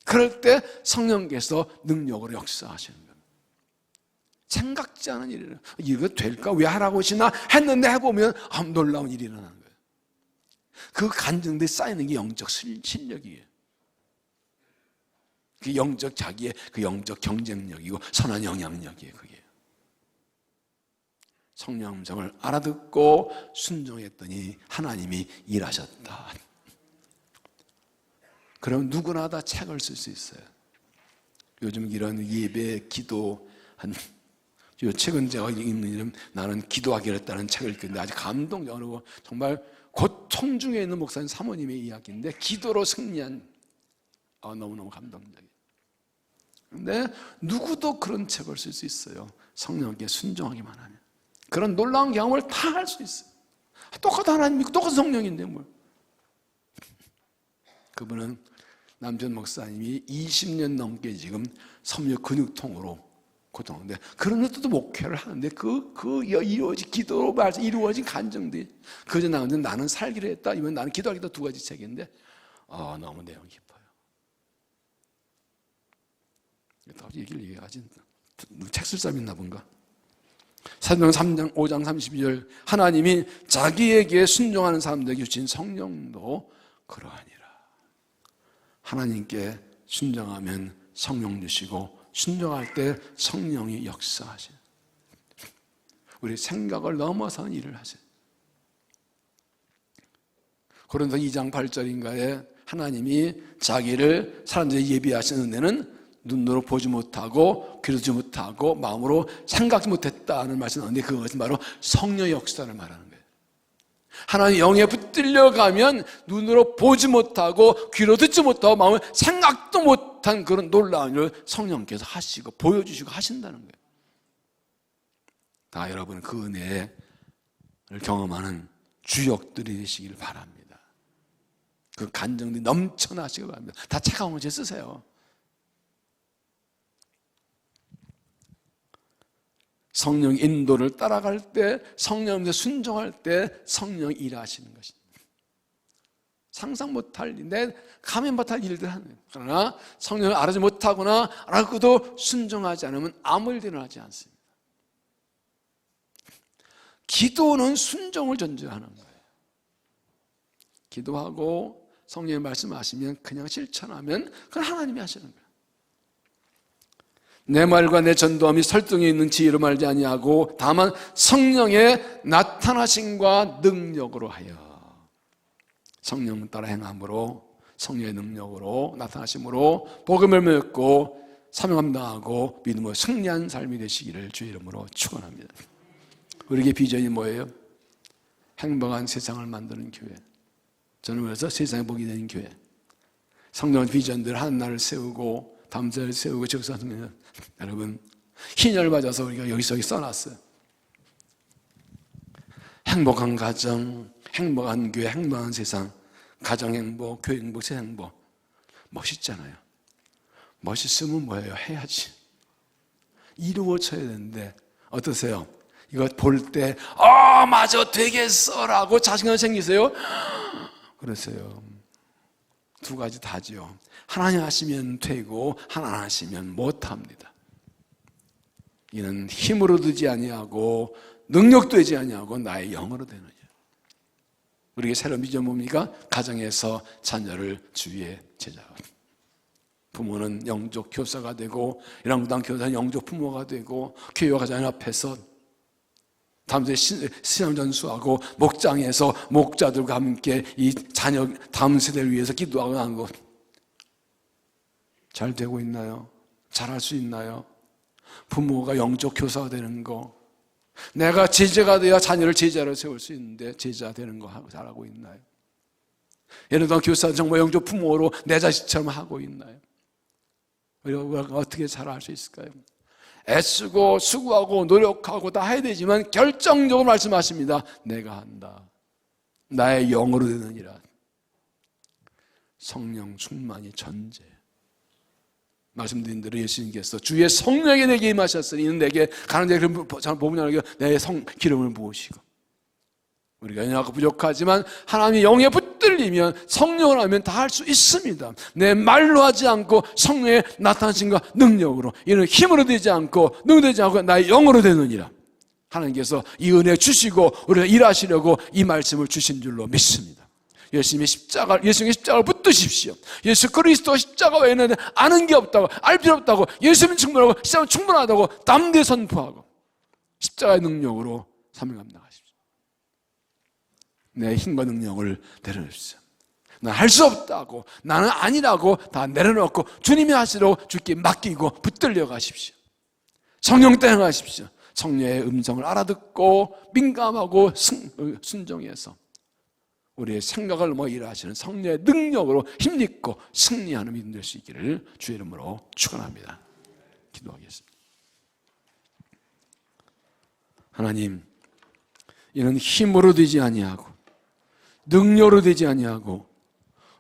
그럴 때 성령께서 능력으로 역사하시는 겁니다. 생각지 않은 일이 일어나. 이거 될까? 왜 하라고 하시나? 했는데 해보면 놀라운 일이 일어나는 거예요. 그 간증들이 쌓이는 게 영적 실력이에요. 그 영적 자기의 그 영적 경쟁력이고 선한 영향력이에요. 그게 성령 음성을 알아듣고 순종했더니 하나님이 일하셨다. 그럼 누구나 다 책을 쓸 수 있어요. 요즘 이런 예배, 기도 최근 제가 읽는 이름 나는 기도하기로 했다는 책을 읽는데 아주 감동적이고 정말 고통 중에 있는 목사님 사모님의 이야기인데 기도로 승리한 너무너무 감동적이에요. 근데 누구도 그런 책을 쓸 수 있어요. 성령께 순종하기만 하면. 그런 놀라운 경험을 다 할 수 있어요. 똑같은 하나님이고 똑같은 성령인데 뭘. 그분은 남준 목사님이 20년 넘게 지금 섬유 근육통으로 고통하는데 그런 것도 목회를 하는데 이루어진 기도로 말해서 이루어진 간증들이 그저 나는 살기로 했다. 이번 나는 기도하기도 두 가지 책인데 너무 내용 깊어요. 얘기를 얘기하지. 책 쓸 사람 있나 본가? 사도행전 5장 32절 하나님이 자기에게 순종하는 사람들에게 주신 성령도 그러하니라. 하나님께 순종하면 성령 주시고 순종할 때 성령이 역사하셔요. 우리 생각을 넘어선 일을 하세요. 고린도 2장 8절인가에 하나님이 자기를 사람들이 예비하시는 데는 눈으로 보지 못하고 귀로 듣지 못하고 마음으로 생각지 못했다는 말씀이 나오는데 그것은 바로 성령의 역사를 말하는 거예요. 하나님 영에 붙들려가면 눈으로 보지 못하고 귀로 듣지 못하고 마음으로 생각도 못한 그런 놀라운 일을 성령께서 하시고 보여주시고 하신다는 거예요. 다 여러분 그 은혜를 경험하는 주역들이 되시길 바랍니다. 그 간증들이 넘쳐나시길 바랍니다. 다 차가운 것에 쓰세요. 성령 인도를 따라갈 때 성령님께 순종할 때 성령이 일하시는 것입니다. 상상 못할 내 가면 못할 일들 하는 거예요. 그러나 성령을 알아지 못하거나 알고도 순종하지 않으면 아무 일도 일어나지 않습니다. 기도는 순종을 전제하는 거예요. 기도하고 성령의 말씀하시면 그냥 실천하면 그건 하나님이 하시는 거예요. 내 말과 내 전도함이 설득이 있는 지혜로 말지 아니하고 다만 성령의 나타나심과 능력으로 하여 성령 따라 행함으로 성령의 능력으로 나타나심으로 복음을 믿고 사명 감당하고 믿음으로 승리한 삶이 되시기를 주의 이름으로 축원합니다. 우리에게 비전이 뭐예요? 행복한 세상을 만드는 교회. 저는 그래서 세상에 복이 되는 교회. 성령 비전들 하나를 세우고 담대를 세우고 적사하면 여러분 흰열 맞아서 우리가 여기저기 써놨어요. 행복한 가정, 행복한 교회, 행복한 세상, 가정 행복, 교회 행복, 세상 행복. 멋있잖아요. 멋있으면 뭐예요? 해야지. 이루어져야 되는데 어떠세요? 이거 볼 때 맞아 되겠어라고 자신감 생기세요? 그러세요. 두 가지 다지요. 하나님 하시면 되고 하나님 하시면 못합니다. 이는 힘으로 되지 아니하고 능력도 되지 아니하고 나의 영으로 되느냐. 우리에게 새로운 비전 뭡니까? 가정에서 자녀를 주위에 제자하고 부모는 영적 교사가 되고 이랑구당 교사는 영적 부모가 되고 교회와 가정 앞에서 다음 세대 신앙 전수하고 목장에서 목자들과 함께 이 자녀 다음 세대를 위해서 기도하고 하는 것 잘 되고 있나요? 잘할 수 있나요? 부모가 영적 교사가 되는 거 내가 제자가 되어야 자녀를 제자로 세울 수 있는데 제자 되는 거 잘하고 있나요? 예를 들어 교사는 정말 영적 부모로 내 자식처럼 하고 있나요? 우리가 어떻게 잘할 수 있을까요? 애쓰고 수고하고 노력하고 다 해야 되지만 결정적으로 말씀하십니다. 내가 한다. 나의 영으로 되느니라. 성령 충만이 전제. 말씀드린 대로 예수님께서 주의 성령이 내게 임하셨으니 이는 내게 가는 데 보면 내 기름을 부으시고 우리가 연약하고 부족하지만 하나님의 영에 붙들려 붙들리면, 성령을 하면 다 할 수 있습니다. 내 말로 하지 않고 성령의 나타나심과 능력으로, 이는 힘으로 되지 않고 능력으로 되지 않고 나의 영으로 되느니라. 하나님께서 이 은혜 주시고 우리가 일하시려고 이 말씀을 주신 줄로 믿습니다. 예수님의 십자가를 붙드십시오. 예수 그리스도 십자가 외에는 아는 게 없다고, 알 필요 없다고, 예수님 충분하고 십자가는 충분하다고 담대히 선포하고 십자가의 능력으로 삶을 감당하십시오. 내 힘과 능력을 내려놓으십시오. 난 할 수 없다고, 나는 아니라고 다 내려놓고 주님이 하시도록 주께 맡기고 붙들려 가십시오. 성령 따라 가십시오. 성령의 음성을 알아듣고 민감하고 순종해서 우리의 생각을 일하시는 성령의 능력으로 힘입고 승리하는 믿음 될 수 있기를 주의 이름으로 축원합니다. 기도하겠습니다. 하나님, 이는 힘으로 되지 아니하고 능력으로 되지 아니하고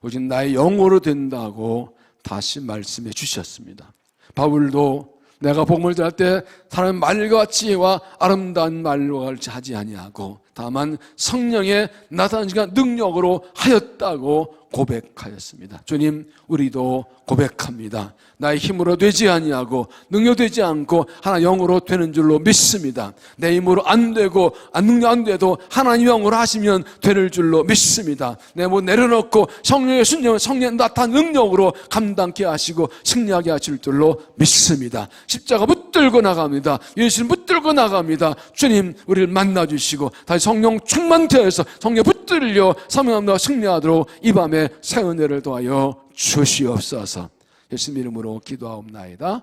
오직 나의 영으로 된다고 다시 말씀해 주셨습니다. 바울도 내가 복음을 전할 때 사람의 말과 지혜와 아름다운 말과 같이 하지 아니하고 다만 성령의 나타나시는 능력으로 하였다고 고백하였습니다. 주님, 우리도 고백합니다. 나의 힘으로 되지 아니하고 능력되지 않고 하나 영으로 되는 줄로 믿습니다. 내 힘으로 안 되고 능력 안 돼도 하나님 영으로 하시면 되는 줄로 믿습니다. 내 몸 내려놓고 성령의 순종, 성령의 나타난 능력으로 감당케 하시고 승리하게 하실 줄로 믿습니다. 십자가 붙들고 나갑니다. 예수님 붙들고 나갑니다. 주님, 우리를 만나주시고 다시 성령 충만케 해서 성령 붙들려 사명함과 승리하도록 이 밤에 새 은혜를 더하여 주시옵소서. 예수님 이름으로 기도하옵나이다.